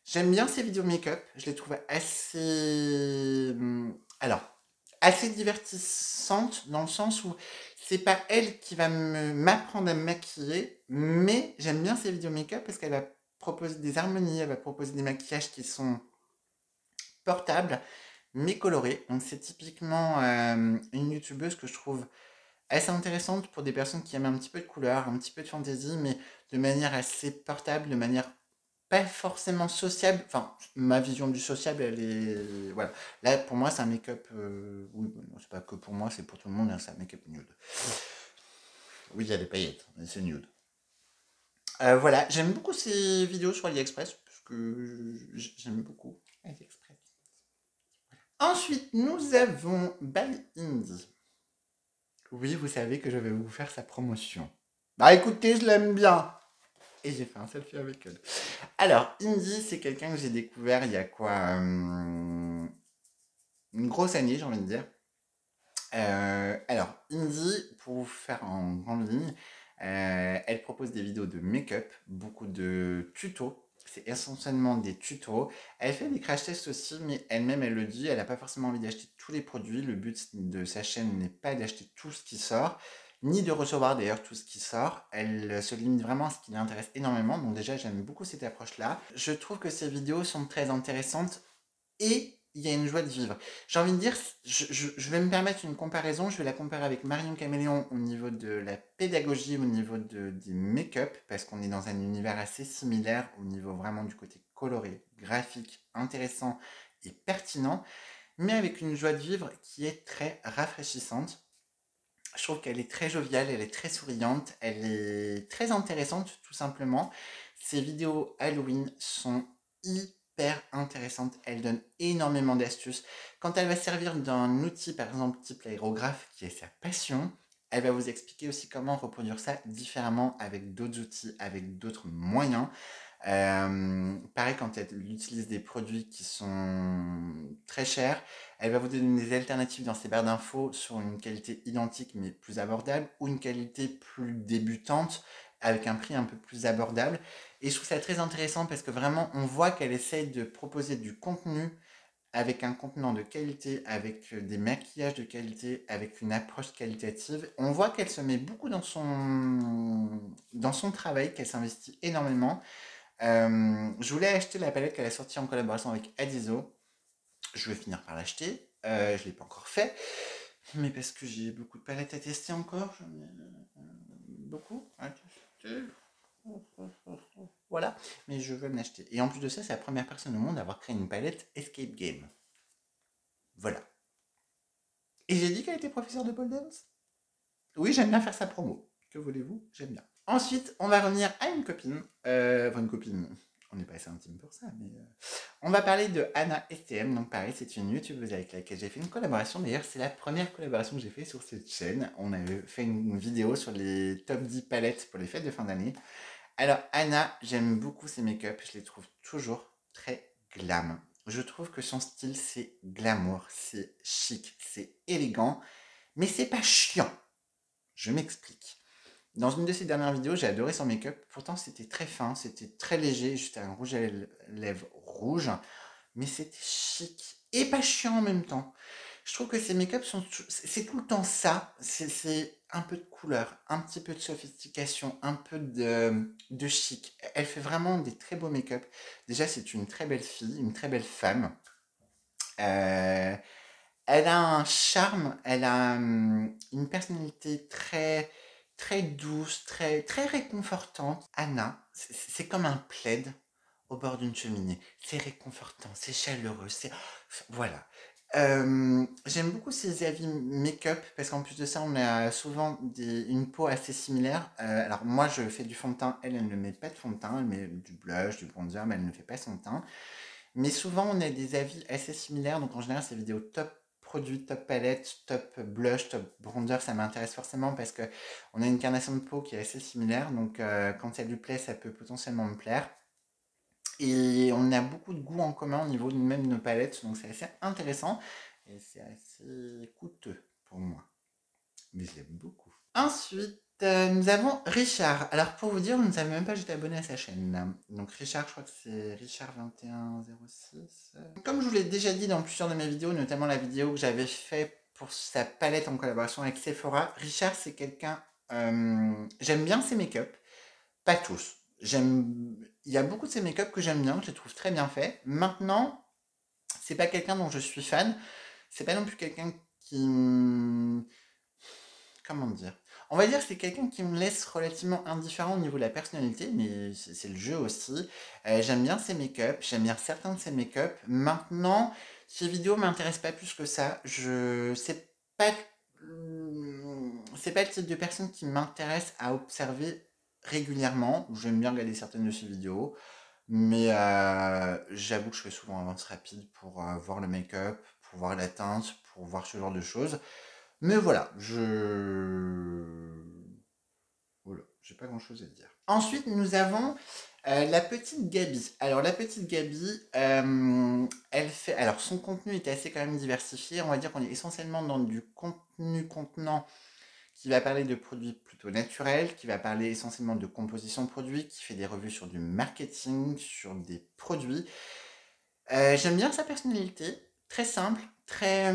J'aime bien ces vidéos make-up, je les trouve assez... Alors, assez divertissantes dans le sens où c'est pas elle qui va m'apprendre à me maquiller, mais j'aime bien ces vidéos make-up parce qu'elle va proposer des harmonies, elle va proposer des maquillages qui sont portables, mais colorés. Donc c'est typiquement une youtubeuse que je trouve assez intéressante pour des personnes qui aiment un petit peu de couleur, un petit peu de fantaisie, mais de manière assez portable, de manière pas forcément sociable. Enfin, ma vision du sociable, elle est. Voilà. Là, pour moi, c'est un make-up. Oui, bon, c'est pas que pour moi, c'est pour tout le monde, hein, c'est un make-up nude. Oui, il y a des paillettes, mais c'est nude. Voilà, j'aime beaucoup ces vidéos sur AliExpress, parce que j'aime beaucoup AliExpress. Ensuite, nous avons By Indie. Oui, vous savez que je vais vous faire sa promotion. Bah écoutez, je l'aime bien. Et j'ai fait un selfie avec elle. Alors, Indie, c'est quelqu'un que j'ai découvert il y a quoi une grosse année, j'ai envie de dire. Alors, Indie, pour vous faire en grande ligne, elle propose des vidéos de make-up, beaucoup de tutos. C'est essentiellement des tutos. Elle fait des crash tests aussi, mais elle-même, elle le dit, elle n'a pas forcément envie d'acheter tous les produits. Le but de sa chaîne n'est pas d'acheter tout ce qui sort, ni de recevoir d'ailleurs tout ce qui sort. Elle se limite vraiment à ce qui l'intéresse énormément. Donc déjà, j'aime beaucoup cette approche-là. Je trouve que ces vidéos sont très intéressantes et il y a une joie de vivre. J'ai envie de dire, je vais me permettre une comparaison, je vais la comparer avec Marion Caméléon au niveau de la pédagogie, au niveau des make-up, parce qu'on est dans un univers assez similaire, au niveau vraiment du côté coloré, graphique, intéressant et pertinent, mais avec une joie de vivre qui est très rafraîchissante. Je trouve qu'elle est très joviale, elle est très souriante, elle est très intéressante tout simplement. Ses vidéos Halloween sont hyper intéressante. Elle donne énormément d'astuces. Quand elle va servir d'un outil, par exemple, type l'aérographe, qui est sa passion, elle va vous expliquer aussi comment reproduire ça différemment avec d'autres outils, avec d'autres moyens. Pareil, quand elle utilise des produits qui sont très chers, elle va vous donner des alternatives dans ses barres d'infos sur une qualité identique mais plus abordable ou une qualité plus débutante avec un prix un peu plus abordable. Et je trouve ça très intéressant parce que vraiment, on voit qu'elle essaye de proposer du contenu avec un contenant de qualité, avec des maquillages de qualité, avec une approche qualitative. On voit qu'elle se met beaucoup dans son travail, qu'elle s'investit énormément. Je voulais acheter la palette qu'elle a sortie en collaboration avec Adizo. Je vais finir par l'acheter. Je ne l'ai pas encore fait. Mais parce que j'ai beaucoup de palettes à tester encore. J'en ai beaucoup à tester. Voilà. Mais je veux l'acheter. Et en plus de ça, c'est la première personne au monde à avoir créé une palette Escape Game. Voilà. Et j'ai dit qu'elle était professeure de pole dance. Oui, j'aime bien faire sa promo. Que voulez-vous? J'aime bien. Ensuite, on va revenir à une copine. Enfin, une copine. On n'est pas assez intime pour ça, mais on va parler de Anna STM. Donc, pareil, c'est une youtubeuse avec laquelle j'ai fait une collaboration. D'ailleurs, c'est la première collaboration que j'ai fait sur cette chaîne. On avait fait une vidéo sur les top 10 palettes pour les fêtes de fin d'année. Alors, Anna, j'aime beaucoup ses make-up. Je les trouve toujours très glam. Je trouve que son style, c'est glamour, c'est chic, c'est élégant, mais c'est pas chiant. Je m'explique. Dans une de ses dernières vidéos, j'ai adoré son make-up. Pourtant, c'était très fin, c'était très léger, juste un rouge à lèvres rouge, mais c'était chic et pas chiant en même temps. Je trouve que ses make-up c'est tout le temps ça. C'est un peu de couleur, un petit peu de sophistication, un peu de chic. Elle fait vraiment des très beaux make-up. Déjà, c'est une très belle fille, une très belle femme. Euh, Elle a un charme, elle a une personnalité très, très douce, très, très réconfortante. Anna, c'est comme un plaid au bord d'une cheminée. C'est réconfortant, c'est chaleureux, c'est... Voilà. J'aime beaucoup ses avis make-up parce qu'en plus de ça, on a souvent une peau assez similaire. Alors moi, je fais du fond de teint, elle ne met pas de fond de teint, elle met du blush, du bronzer, mais elle ne fait pas son teint. Mais souvent, on a des avis assez similaires. Donc, en général, ces vidéos top produit, top palette, top blush, top bronzer, ça m'intéresse forcément parce que on a une carnation de peau qui est assez similaire. Donc, quand ça lui plaît, ça peut potentiellement me plaire. Et on a beaucoup de goûts en commun au niveau de même nos palettes. Donc, c'est assez intéressant. Et c'est assez coûteux pour moi. Mais je l'aime beaucoup. Ensuite, nous avons Richard. Alors pour vous dire, vous ne savez même pas que j'étais abonné à sa chaîne. Donc Richard, je crois que c'est Richard2106. Comme je vous l'ai déjà dit dans plusieurs de mes vidéos, notamment la vidéo que j'avais fait pour sa palette en collaboration avec Sephora, Richard c'est quelqu'un... j'aime bien ses make-up. Pas tous. Il y a beaucoup de ses make-up que j'aime bien, que je les trouve très bien faits. Maintenant, c'est pas quelqu'un dont je suis fan. C'est pas non plus quelqu'un qui... Comment dire? On va dire que c'est quelqu'un qui me laisse relativement indifférent au niveau de la personnalité, mais c'est le jeu aussi. J'aime bien ses make-up, j'aime bien certains de ses make-up. Maintenant, ces vidéos m'intéressent pas plus que ça. C'est pas le type de personne qui m'intéresse à observer régulièrement. J'aime bien regarder certaines de ses vidéos, mais j'avoue que je fais souvent avance rapide pour voir le make-up, pour voir la teinte, pour voir ce genre de choses. Mais voilà, voilà, j'ai pas grand-chose à dire. Ensuite, nous avons la petite Gabi. Alors, la petite Gabi, elle fait... Alors, son contenu est assez quand même diversifié. On va dire qu'on est essentiellement dans du contenu contenant qui va parler de produits plutôt naturels, qui va parler essentiellement de composition de produits, qui fait des revues sur du marketing, sur des produits. J'aime bien sa personnalité, très simple, très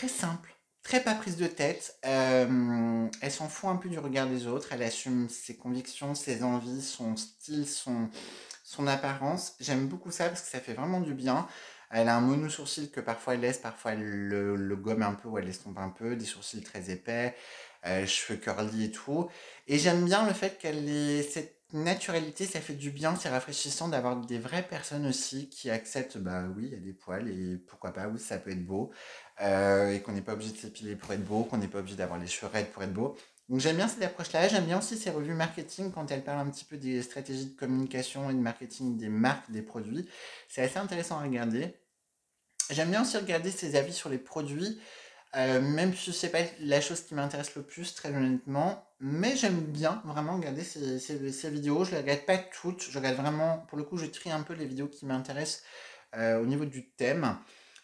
simple, très pas prise de tête. Elle s'en fout un peu du regard des autres. Elle assume ses convictions, ses envies, son style, son apparence. J'aime beaucoup ça parce que ça fait vraiment du bien. Elle a un mono-sourcil que parfois elle laisse, parfois elle le gomme un peu ou elle l'estompe un peu. Des sourcils très épais, cheveux curly et tout. Et j'aime bien le fait qu'elle ait cette naturalité, ça fait du bien, c'est rafraîchissant d'avoir des vraies personnes aussi qui acceptent, bah oui, il y a des poils et pourquoi pas, oui, ça peut être beau. Et qu'on n'est pas obligé de s'épiler pour être beau, qu'on n'est pas obligé d'avoir les cheveux raides pour être beau. Donc j'aime bien cette approche-là, j'aime bien aussi ses revues marketing quand elle parle un petit peu des stratégies de communication et de marketing des marques, des produits. C'est assez intéressant à regarder. J'aime bien aussi regarder ses avis sur les produits, même si c'est pas la chose qui m'intéresse le plus, très honnêtement. Mais j'aime bien vraiment regarder ces vidéos. Je les regarde pas toutes. Je regarde vraiment, pour le coup, je trie un peu les vidéos qui m'intéressent au niveau du thème.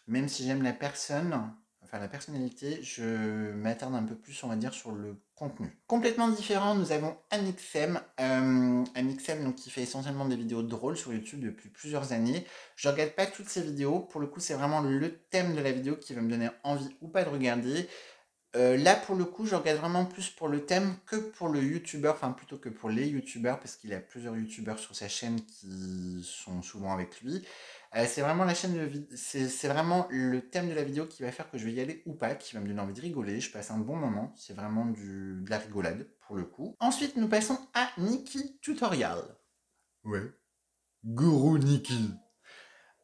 Même si j'aime la personne, enfin la personnalité, je m'attarde un peu plus, on va dire, sur le contenu. Complètement différent, nous avons Amixem. Amixem, donc, qui fait essentiellement des vidéos drôles sur YouTube depuis plusieurs années. Je regarde pas toutes ces vidéos. Pour le coup, c'est vraiment le thème de la vidéo qui va me donner envie ou pas de regarder. Là, pour le coup, je regarde vraiment plus pour le thème que pour le youtubeur, enfin plutôt que pour les youtubeurs, parce qu'il a plusieurs youtubeurs sur sa chaîne qui sont souvent avec lui. C'est vraiment la chaîne c'est vraiment le thème de la vidéo qui va faire que je vais y aller ou pas, qui va me donner envie de rigoler. Je passe un bon moment, c'est vraiment de la rigolade pour le coup. Ensuite, nous passons à Nikki Tutorial. Ouais, Guru Nikki.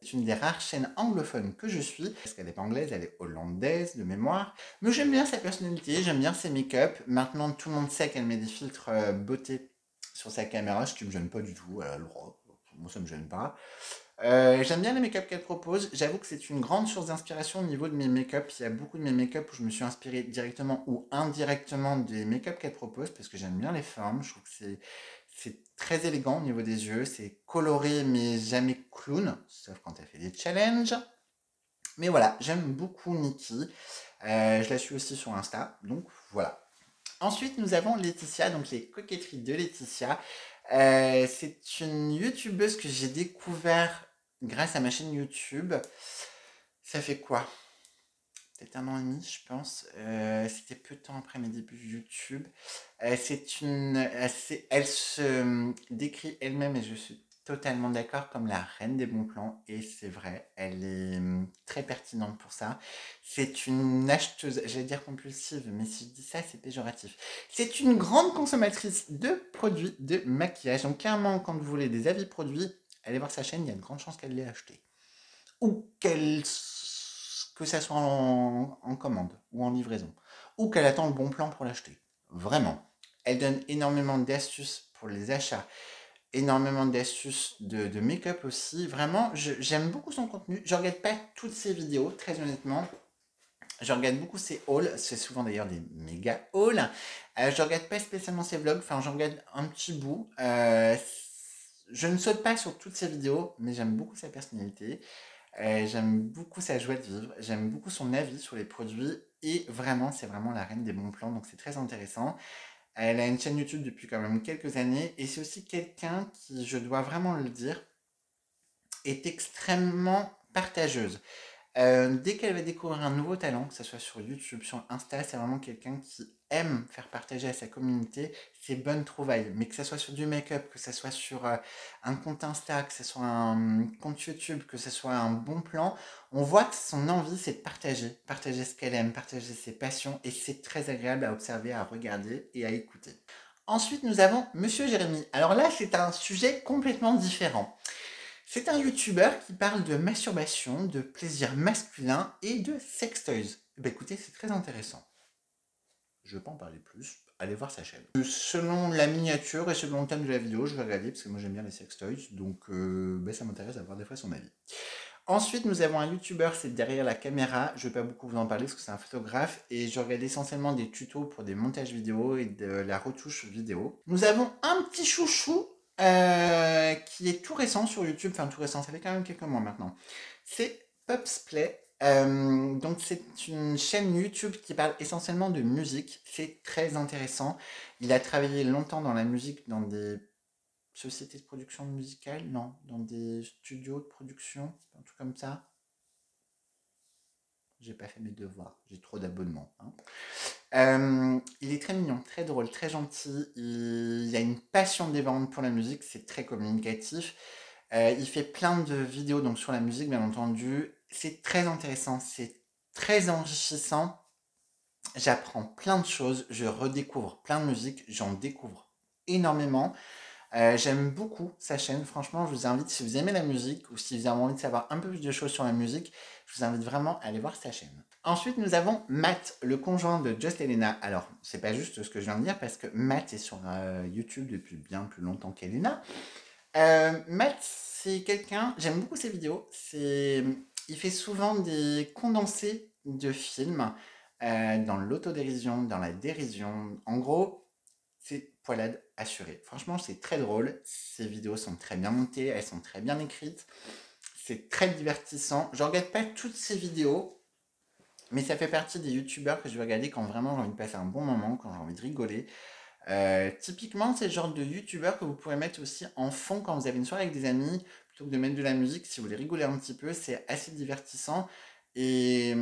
C'est une des rares chaînes anglophones que je suis, parce qu'elle n'est pas anglaise, elle est hollandaise de mémoire. Mais j'aime bien sa personnalité, j'aime bien ses make-up. Maintenant, tout le monde sait qu'elle met des filtres beauté sur sa caméra, ce qui me gêne pas du tout, elle a le droit. Moi, ça me gêne pas. J'aime bien les make-up qu'elle propose. J'avoue que c'est une grande source d'inspiration au niveau de mes make-up. Il y a beaucoup de mes make-up où je me suis inspiré directement ou indirectement des make-up qu'elle propose parce que j'aime bien les formes. Je trouve que c'est très élégant au niveau des yeux. C'est coloré mais jamais clown, sauf quand elle fait des challenges. Mais voilà, j'aime beaucoup Nikki. Je la suis aussi sur Insta, donc voilà. Ensuite, nous avons Laetitia, donc les coquetteries de Laetitia. C'est une youtubeuse que j'ai découvert grâce à ma chaîne YouTube. Ça fait quoi? Peut-être 1 an et demi, je pense. C'était peu de temps après mes débuts YouTube. Elle se décrit elle-même, et je suis totalement d'accord, comme la reine des bons plans. Et c'est vrai, elle est très pertinente pour ça. C'est une acheteuse, j'allais dire compulsive, mais si je dis ça, c'est péjoratif. C'est une grande consommatrice de produits de maquillage. Donc clairement, quand vous voulez des avis produits, allez voir sa chaîne, il y a de grandes chances qu'elle l'ait acheté. Ou que ça soit en commande ou en livraison. Ou qu'elle attend le bon plan pour l'acheter. Vraiment. Elle donne énormément d'astuces pour les achats, énormément d'astuces de make-up aussi. Vraiment, j'aime beaucoup son contenu. Je regarde pas toutes ses vidéos, très honnêtement. Je regarde beaucoup ses hauls, c'est souvent d'ailleurs des méga hauls. Je regarde pas spécialement ses vlogs, enfin j'en regarde un petit bout. Je ne saute pas sur toutes ses vidéos, mais j'aime beaucoup sa personnalité. J'aime beaucoup sa joie de vivre, j'aime beaucoup son avis sur les produits et vraiment, c'est vraiment la reine des bons plans, donc c'est très intéressant. Elle a une chaîne YouTube depuis quand même quelques années et c'est aussi quelqu'un qui, je dois vraiment le dire, est extrêmement partageuse. Dès qu'elle va découvrir un nouveau talent, que ce soit sur YouTube, sur Insta, c'est vraiment quelqu'un qui aime faire partager à sa communauté ses bonnes trouvailles. Mais que ce soit sur du make-up, que ce soit sur un compte Insta, que ce soit un compte YouTube, que ce soit un bon plan, on voit que son envie, c'est de partager. Partager ce qu'elle aime, partager ses passions. Et c'est très agréable à observer, à regarder et à écouter. Ensuite, nous avons Monsieur Jérémy. Alors là, c'est un sujet complètement différent. C'est un youtubeur qui parle de masturbation, de plaisir masculin et de sextoys. Ben écoutez, c'est très intéressant. Je ne vais pas en parler plus, allez voir sa chaîne. Selon la miniature et selon le thème de la vidéo, je vais regarder parce que moi j'aime bien les sextoys, donc ça m'intéresse d'avoir des fois son avis. Ensuite, nous avons un youtubeur, c'est derrière la caméra. Je ne vais pas beaucoup vous en parler parce que c'est un photographe et je regarde essentiellement des tutos pour des montages vidéo et de la retouche vidéo. Nous avons un petit chouchou qui est tout récent sur YouTube, enfin tout récent, ça fait quand même quelques mois maintenant. C'est Pops Play. Donc c'est une chaîne YouTube qui parle essentiellement de musique. C'est très intéressant. Il a travaillé longtemps dans la musique, dans des sociétés de production musicale, non, dans des studios de production, un truc comme ça. J'ai pas fait mes devoirs, j'ai trop d'abonnements. Il est très mignon, très drôle, très gentil. Il a une passion dévorante pour la musique, c'est très communicatif. Il fait plein de vidéos donc sur la musique, bien entendu. C'est très intéressant, c'est très enrichissant. J'apprends plein de choses, je redécouvre plein de musique, j'en découvre énormément. J'aime beaucoup sa chaîne, franchement, je vous invite, si vous aimez la musique ou si vous avez envie de savoir un peu plus de choses sur la musique, je vous invite vraiment à aller voir sa chaîne. Ensuite, nous avons Matt, le conjoint de Just Elena. Alors, c'est pas juste ce que je viens de dire parce que Matt est sur YouTube depuis bien plus longtemps qu'Elena. Matt, c'est quelqu'un, j'aime beaucoup ses vidéos. Il fait souvent des condensés de films dans l'autodérision, dans la dérision. En gros, c'est poilade assurée. Franchement, c'est très drôle. Ses vidéos sont très bien montées, elles sont très bien écrites. C'est très divertissant. Je regarde pas toutes ses vidéos, mais ça fait partie des youtubeurs que je vais regarder quand vraiment j'ai envie de passer un bon moment, quand j'ai envie de rigoler. Typiquement, c'est le genre de youtubeur que vous pourrez mettre aussi en fond quand vous avez une soirée avec des amis, plutôt que de mettre de la musique. Si vous voulez rigoler un petit peu, c'est assez divertissant. Et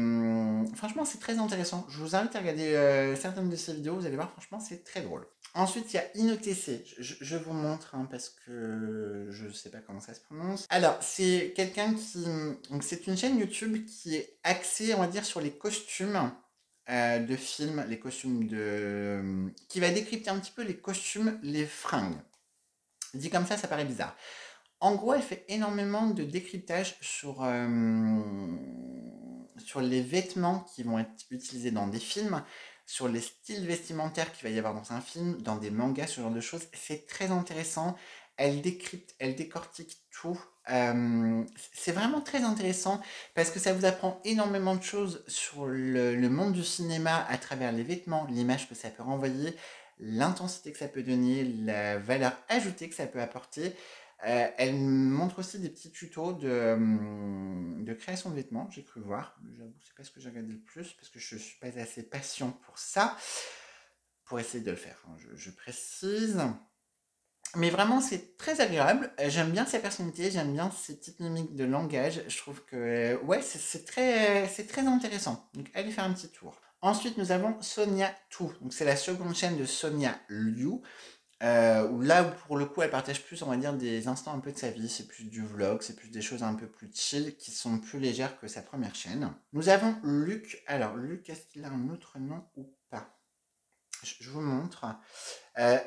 franchement, c'est très intéressant. Je vous invite à regarder certaines de ses vidéos. Vous allez voir, franchement, c'est très drôle. Ensuite, il y a InnoTC. Je vous montre hein, parce que je ne sais pas comment ça se prononce. Alors, c'est quelqu'un qui... Donc, c'est une chaîne YouTube qui est axée, on va dire, sur les costumes de films, les costumes de... qui va décrypter un petit peu les costumes, les fringues. Dit comme ça paraît bizarre. En gros, elle fait énormément de décryptage sur les vêtements qui vont être utilisés dans des films, sur les styles vestimentaires qu'il va y avoir dans un film, dans des mangas, ce genre de choses. C'est très intéressant. Elle décrypte, elle décortique tout. C'est vraiment très intéressant parce que ça vous apprend énormément de choses sur le monde du cinéma à travers les vêtements, l'image que ça peut renvoyer, l'intensité que ça peut donner, la valeur ajoutée que ça peut apporter. Elle montre aussi des petits tutos de création de vêtements, j'ai cru voir. J'avoue, c'est pas ce que j'ai regardé le plus parce que je suis pas assez patient pour ça, pour essayer de le faire, hein, je précise. Mais vraiment, c'est très agréable. J'aime bien sa personnalité, j'aime bien ses petites mimiques de langage. Je trouve que, ouais, c'est très intéressant. Donc, allez faire un petit tour. Ensuite, nous avons Sonia Tu. Donc, c'est la seconde chaîne de Sonia Liu. Où là, pour le coup, elle partage plus, on va dire, des instants un peu de sa vie. C'est plus du vlog, c'est plus des choses un peu plus chill, qui sont plus légères que sa première chaîne. Nous avons Luc. Alors, Luc, est-ce qu'il a un autre nom ou pas? Je vous montre.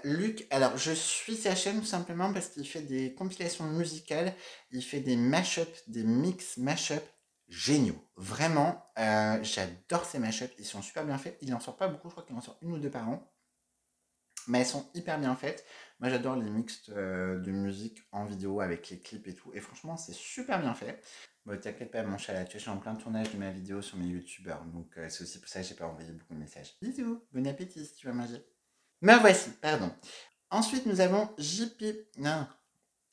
Luc, alors je suis sa chaîne tout simplement parce qu'il fait des compilations musicales, il fait des mashups, des mix mashups géniaux. Vraiment, j'adore ces mashups, ils sont super bien faits. Il en sort pas beaucoup, je crois qu'il en sort une ou deux par an, mais elles sont hyper bien faites. Moi j'adore les mix de musique en vidéo avec les clips et tout, et franchement c'est super bien fait. Bon, t'inquiète pas, mon chat là, tu es en plein tournage de ma vidéo sur mes youtubeurs, donc c'est aussi pour ça que j'ai pas envoyé beaucoup de messages. Bisous, bon appétit si tu vas manger. Me voici, pardon. Ensuite, nous avons JP. Non.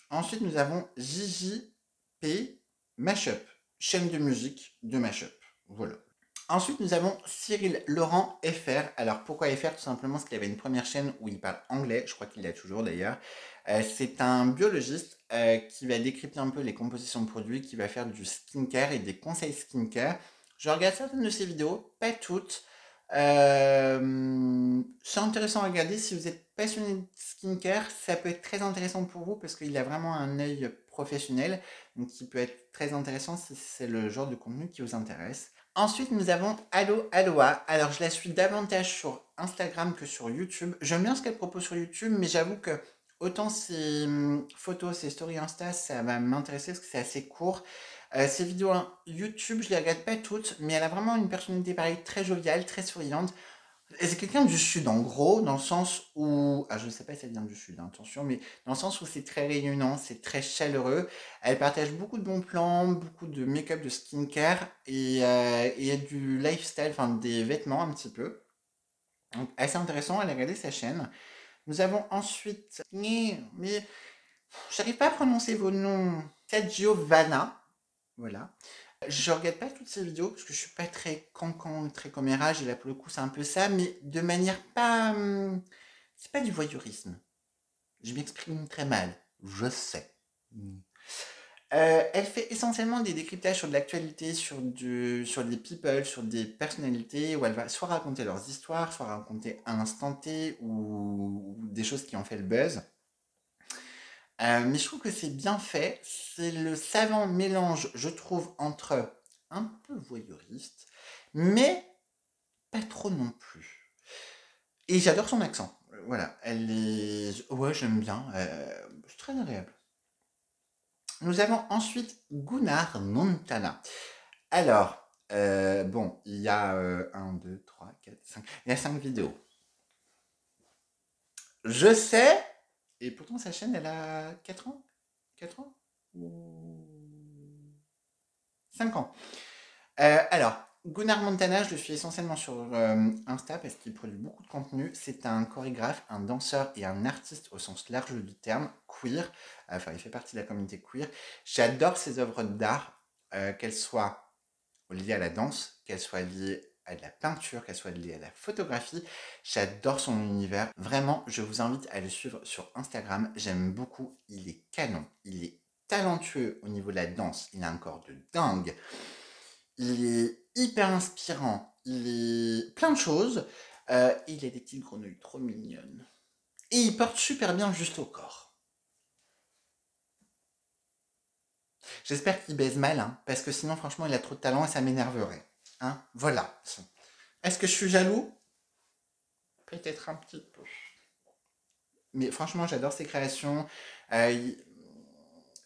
Ensuite, nous avons JJP Mashup, chaîne de musique de Mashup. Voilà. Ensuite, nous avons Cyril Laurent FR. Alors, pourquoi FR? Tout simplement parce qu'il y avait une première chaîne où il parle anglais. Je crois qu'il l'a toujours d'ailleurs. C'est un biologiste qui va décrypter un peu les compositions de produits, qui va faire du skincare et des conseils skincare. Je regarde certaines de ses vidéos, pas toutes. C'est intéressant à regarder si vous êtes passionné de skincare, ça peut être très intéressant pour vous parce qu'il a vraiment un œil professionnel, donc qui peut être très intéressant si c'est le genre de contenu qui vous intéresse. Ensuite, nous avons Allo Aloha. Alors, je la suis davantage sur Instagram que sur YouTube. J'aime bien ce qu'elle propose sur YouTube, mais j'avoue que autant ses photos, ses stories Insta, ça va m'intéresser parce que c'est assez court. Ses vidéos YouTube, je les regarde pas toutes, mais elle a vraiment une personnalité pareille, très joviale, très souriante. Et c'est quelqu'un du Sud, en gros, dans le sens où... Ah, je ne sais pas si elle vient du Sud, hein, attention, mais dans le sens où c'est très rayonnant, c'est très chaleureux. Elle partage beaucoup de bons plans, beaucoup de make-up, de skincare, et du lifestyle, enfin des vêtements un petit peu. Donc, assez intéressant, elle a regardé sa chaîne. Nous avons ensuite... Mais j'arrive pas à prononcer vos noms. Giovanna. Voilà. Je regarde pas toutes ces vidéos parce que je suis pas très cancan, très commérage, et là pour le coup c'est un peu ça, mais de manière pas... c'est pas du voyeurisme. Je m'exprime très mal, je sais. Elle fait essentiellement des décryptages sur de l'actualité, sur des people, sur des personnalités, où elle va soit raconter leurs histoires, soit raconter un instant T ou des choses qui ont fait le buzz. Mais je trouve que c'est bien fait. C'est le savant mélange, je trouve, entre un peu voyeuriste, mais pas trop non plus. Et j'adore son accent. Voilà, elle est... Ouais, j'aime bien. C'est très agréable. Nous avons ensuite Gunnar Montana. Alors, Bon, il y a 1, 2, 3, 4, 5. Il y a 5 vidéos. Je sais, et pourtant sa chaîne, elle a 4 ans. 4 ans ou 5 ans. Alors, Gunnar Montana, je le suis essentiellement sur Insta parce qu'il produit beaucoup de contenu. C'est un chorégraphe, un danseur et un artiste au sens large du terme, queer. Enfin, il fait partie de la communauté queer. J'adore ses œuvres d'art, qu'elles soient liées à la danse, qu'elles soient liées à de la peinture, qu'elles soient liées à la photographie. J'adore son univers. Vraiment, je vous invite à le suivre sur Instagram. J'aime beaucoup. Il est canon. Il est talentueux au niveau de la danse. Il a un corps de dingue. Il est hyper inspirant. Il est plein de choses. Il a des petites grenouilles trop mignonnes. Et il porte super bien juste au corps. J'espère qu'il baise mal, hein, parce que sinon, franchement, il a trop de talent et ça m'énerverait. Hein, voilà. Est-ce que je suis jaloux? Peut-être un petit peu. Mais franchement, j'adore ses créations. Euh, il-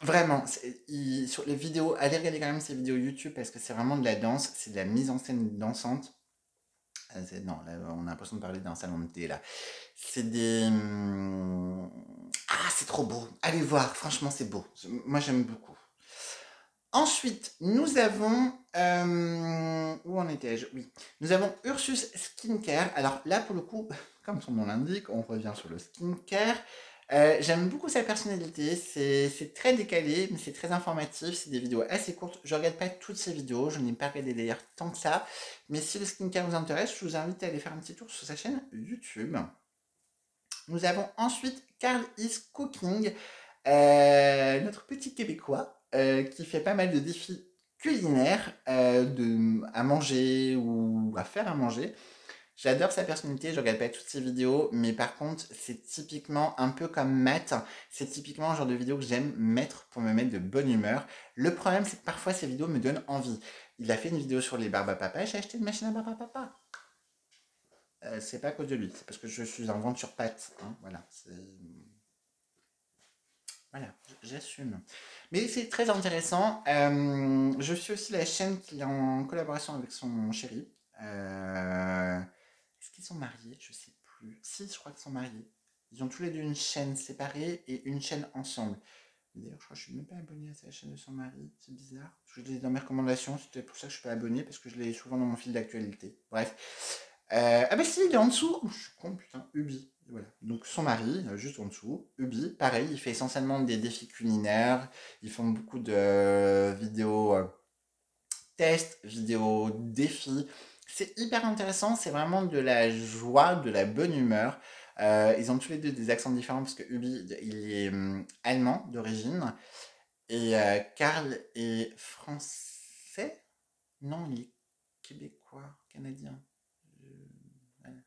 Vraiment, sur les vidéos, allez regarder quand même ses vidéos YouTube parce que c'est vraiment de la danse, c'est de la mise en scène dansante. Non, là, on a l'impression de parler d'un salon de thé, là. C'est des... Ah, c'est trop beau. Allez voir, franchement, c'est beau. Moi, j'aime beaucoup. Ensuite, nous avons... où en étais-je? Oui. Nous avons Ursus Skincare. Alors là, pour le coup, comme son nom l'indique, on revient sur le skincare. J'aime beaucoup sa personnalité, c'est très décalé, mais c'est très informatif, c'est des vidéos assez courtes. Je regarde pas toutes ces vidéos, je n'ai pas regardé d'ailleurs tant que ça, mais si le skincare vous intéresse, je vous invite à aller faire un petit tour sur sa chaîne YouTube. Nous avons ensuite Carl is Cooking, notre petit Québécois, qui fait pas mal de défis culinaires à manger ou à faire à manger. J'adore sa personnalité, je regarde pas toutes ses vidéos, mais par contre, c'est typiquement un peu comme Matt. C'est typiquement le genre de vidéo que j'aime mettre pour me mettre de bonne humeur. Le problème, c'est que parfois, ces vidéos me donnent envie. Il a fait une vidéo sur les barbes à papa, j'ai acheté une machine à barbe à papa. C'est pas à cause de lui, c'est parce que je suis un ventre sur pattes. Hein, voilà, voilà, j'assume. Mais c'est très intéressant. Je suis aussi la chaîne qui est en collaboration avec son chéri. Est-ce qu'ils sont mariés? Je sais plus. Si, je crois qu'ils sont mariés. Ils ont tous les deux une chaîne séparée et une chaîne ensemble. D'ailleurs, je crois que je suis même pas abonné à sa chaîne de son mari. C'est bizarre. Je l'ai dans mes recommandations. C'était pour ça que je suis pas abonné parce que je l'ai souvent dans mon fil d'actualité. Bref. Ah bah si, il est en dessous. Je suis con, putain. Ubi. Voilà. Donc son mari, juste en dessous. Ubi, pareil, il fait essentiellement des défis culinaires. Ils font beaucoup de vidéos tests, vidéos défis. C'est hyper intéressant, c'est vraiment de la joie, de la bonne humeur. Ils ont tous les deux des accents différents parce que Ubi, il est allemand d'origine et Karl est français? Non, il est québécois, canadien. Voilà.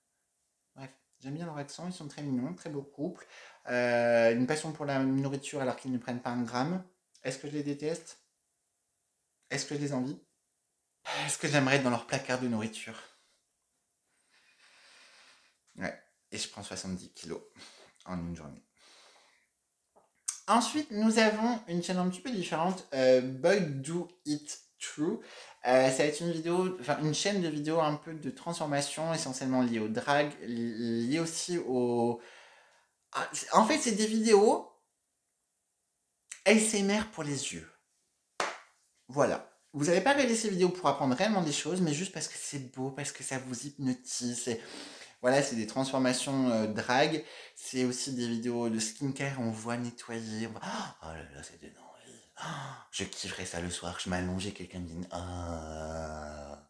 Bref, j'aime bien leur accent, ils sont très mignons, très beau couple. Une passion pour la nourriture alors qu'ils ne prennent pas un gramme. Est-ce que je les déteste? Est-ce que je les envie? Est-ce que j'aimerais être dans leur placard de nourriture? Ouais, et je prends 70 kilos en une journée. Ensuite, nous avons une chaîne un petit peu différente, Boy Do It True. Ça va être une vidéo, enfin une chaîne de vidéos un peu de transformation, essentiellement liée au drag, liée aussi au... En fait, c'est des vidéos ASMR pour les yeux. Voilà. Vous n'allez pas regarder ces vidéos pour apprendre réellement des choses, mais juste parce que c'est beau, parce que ça vous hypnotise. Voilà, c'est des transformations drag. C'est aussi des vidéos de skincare. On voit nettoyer. Oh là là, ça donne envie. Oh, je kifferais ça le soir. Je m'allonge et quelqu'un me dit ah.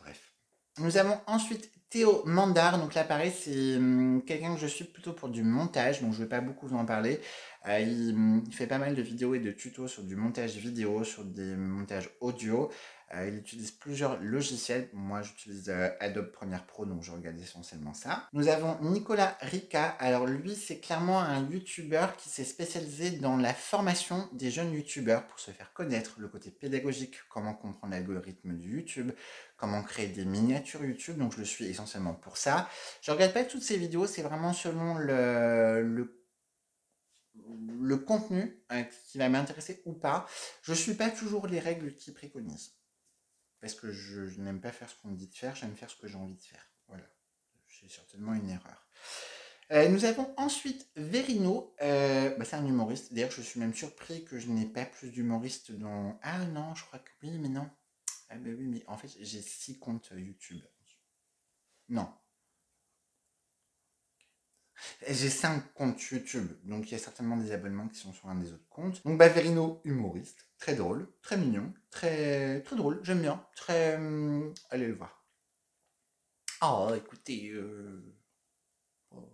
Bref. Nous avons ensuite Théo Mandar. Donc là, pareil, c'est quelqu'un que je suis plutôt pour du montage. Donc je ne vais pas beaucoup vous en parler. Il fait pas mal de vidéos et de tutos sur du montage vidéo, sur des montages audio. Il utilise plusieurs logiciels. Moi, j'utilise Adobe Premiere Pro, donc je regarde essentiellement ça. Nous avons Nicolas Rica. Alors lui, c'est clairement un YouTuber qui s'est spécialisé dans la formation des jeunes YouTubers pour se faire connaître, le côté pédagogique, comment comprendre l'algorithme du YouTube, comment créer des miniatures YouTube. Donc je le suis essentiellement pour ça. Je regarde pas toutes ces vidéos, c'est vraiment selon le contenu qui va m'intéresser ou pas. Je ne suis pas toujours les règles qu'il préconise. parce que je n'aime pas faire ce qu'on me dit de faire, j'aime faire ce que j'ai envie de faire. Voilà, c'est certainement une erreur. Nous avons ensuite Verino, c'est un humoriste. D'ailleurs, je suis même surpris que je n'ai pas plus d'humoristes dans... Ah non, je crois que oui, mais non. Ah bah oui, mais en fait, j'ai 6 comptes YouTube. Non, j'ai 5 comptes YouTube, donc il y a certainement des abonnements qui sont sur un des autres comptes. Donc Verino, humoriste, très drôle, très mignon, très drôle, j'aime bien, très... allez le voir. Oh, écoutez... oh.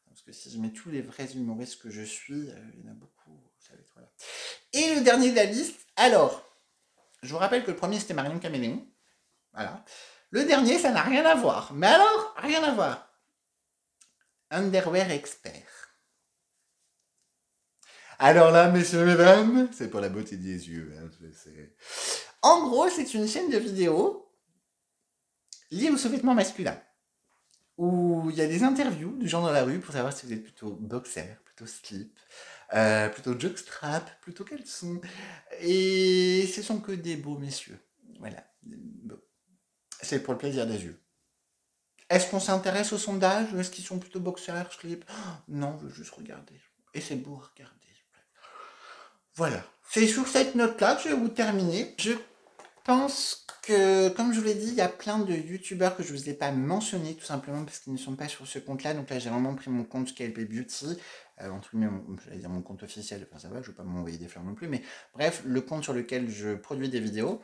Parce que si je mets tous les vrais humoristes que je suis, il y en a beaucoup, ça va être voilà. Et le dernier de la liste, alors, je vous rappelle que le premier c'était Marion Caméléon, voilà. Le dernier, ça n'a rien à voir, mais alors, rien à voir. Underwear Expert. Alors là, messieurs, mesdames, c'est pour la beauté des yeux. Hein, en gros, c'est une chaîne de vidéos liée au sous-vêtement masculin, où il y a des interviews de gens dans la rue pour savoir si vous êtes plutôt boxer, plutôt slip, plutôt jockstrap, plutôt caleçon. Et ce sont que des beaux messieurs. Voilà. Bon. C'est pour le plaisir des yeux. Est-ce qu'on s'intéresse au sondage? Est-ce qu'ils sont plutôt boxers, slip? Non, je veux juste regarder. Et c'est beau à regarder. Voilà. C'est sur cette note-là que je vais vous terminer. Je pense que, comme je vous l'ai dit, il y a plein de youtubeurs que je ne vous ai pas mentionnés, tout simplement parce qu'ils ne sont pas sur ce compte-là. Donc là, j'ai vraiment pris mon compte KLP Beauty, entre guillemets, j'allais dire mon compte officiel, enfin ça va, je ne vais pas m'envoyer des fleurs non plus, mais bref, le compte sur lequel je produis des vidéos.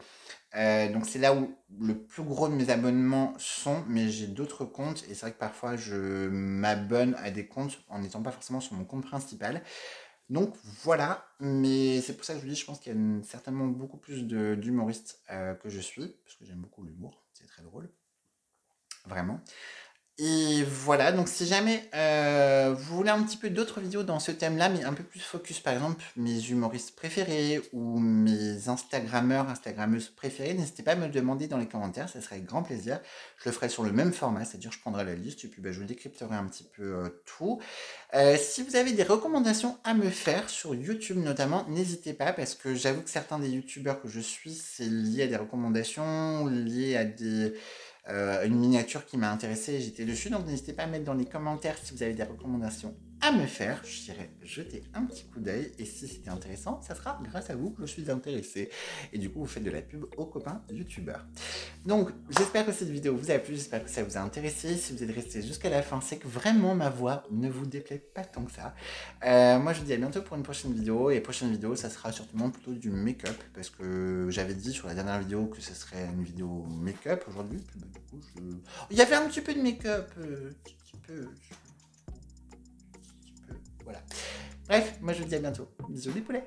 Donc c'est là où le plus gros de mes abonnements sont, mais j'ai d'autres comptes, et c'est vrai que parfois je m'abonne à des comptes en n'étant pas forcément sur mon compte principal. Donc voilà, mais c'est pour ça que je vous dis, je pense qu'il y a certainement beaucoup plus d'humoristes que je suis, parce que j'aime beaucoup l'humour, c'est très drôle, vraiment. Et voilà, donc si jamais vous voulez un petit peu d'autres vidéos dans ce thème-là, mais un peu plus focus, par exemple, mes humoristes préférés ou mes Instagrammeurs, Instagrammeuses préférées, n'hésitez pas à me le demander dans les commentaires, ça serait avec grand plaisir. Je le ferai sur le même format, c'est-à-dire je prendrai la liste et puis je vous décrypterai un petit peu tout. Si vous avez des recommandations à me faire sur YouTube notamment, n'hésitez pas parce que j'avoue que certains des youtubeurs que je suis, c'est lié à des recommandations, lié à une miniature qui m'a intéressé, j'étais dessus, donc n'hésitez pas à mettre dans les commentaires si vous avez des recommandations à me faire, j'irai jeter un petit coup d'œil, et si c'était intéressant, ça sera grâce à vous que je suis intéressé, et du coup vous faites de la pub aux copains youtubeurs. Donc j'espère que cette vidéo vous a plu, j'espère que ça vous a intéressé, si vous êtes resté jusqu'à la fin, c'est que vraiment ma voix ne vous déplaît pas tant que ça. Moi je vous dis à bientôt pour une prochaine vidéo, et prochaine vidéo ça sera certainement plutôt du make-up, parce que j'avais dit sur la dernière vidéo que ce serait une vidéo make-up aujourd'hui, puis du coup il y avait un petit peu de make-up, petit peu, voilà. Bref, moi je vous dis à bientôt. Bisous les poulets.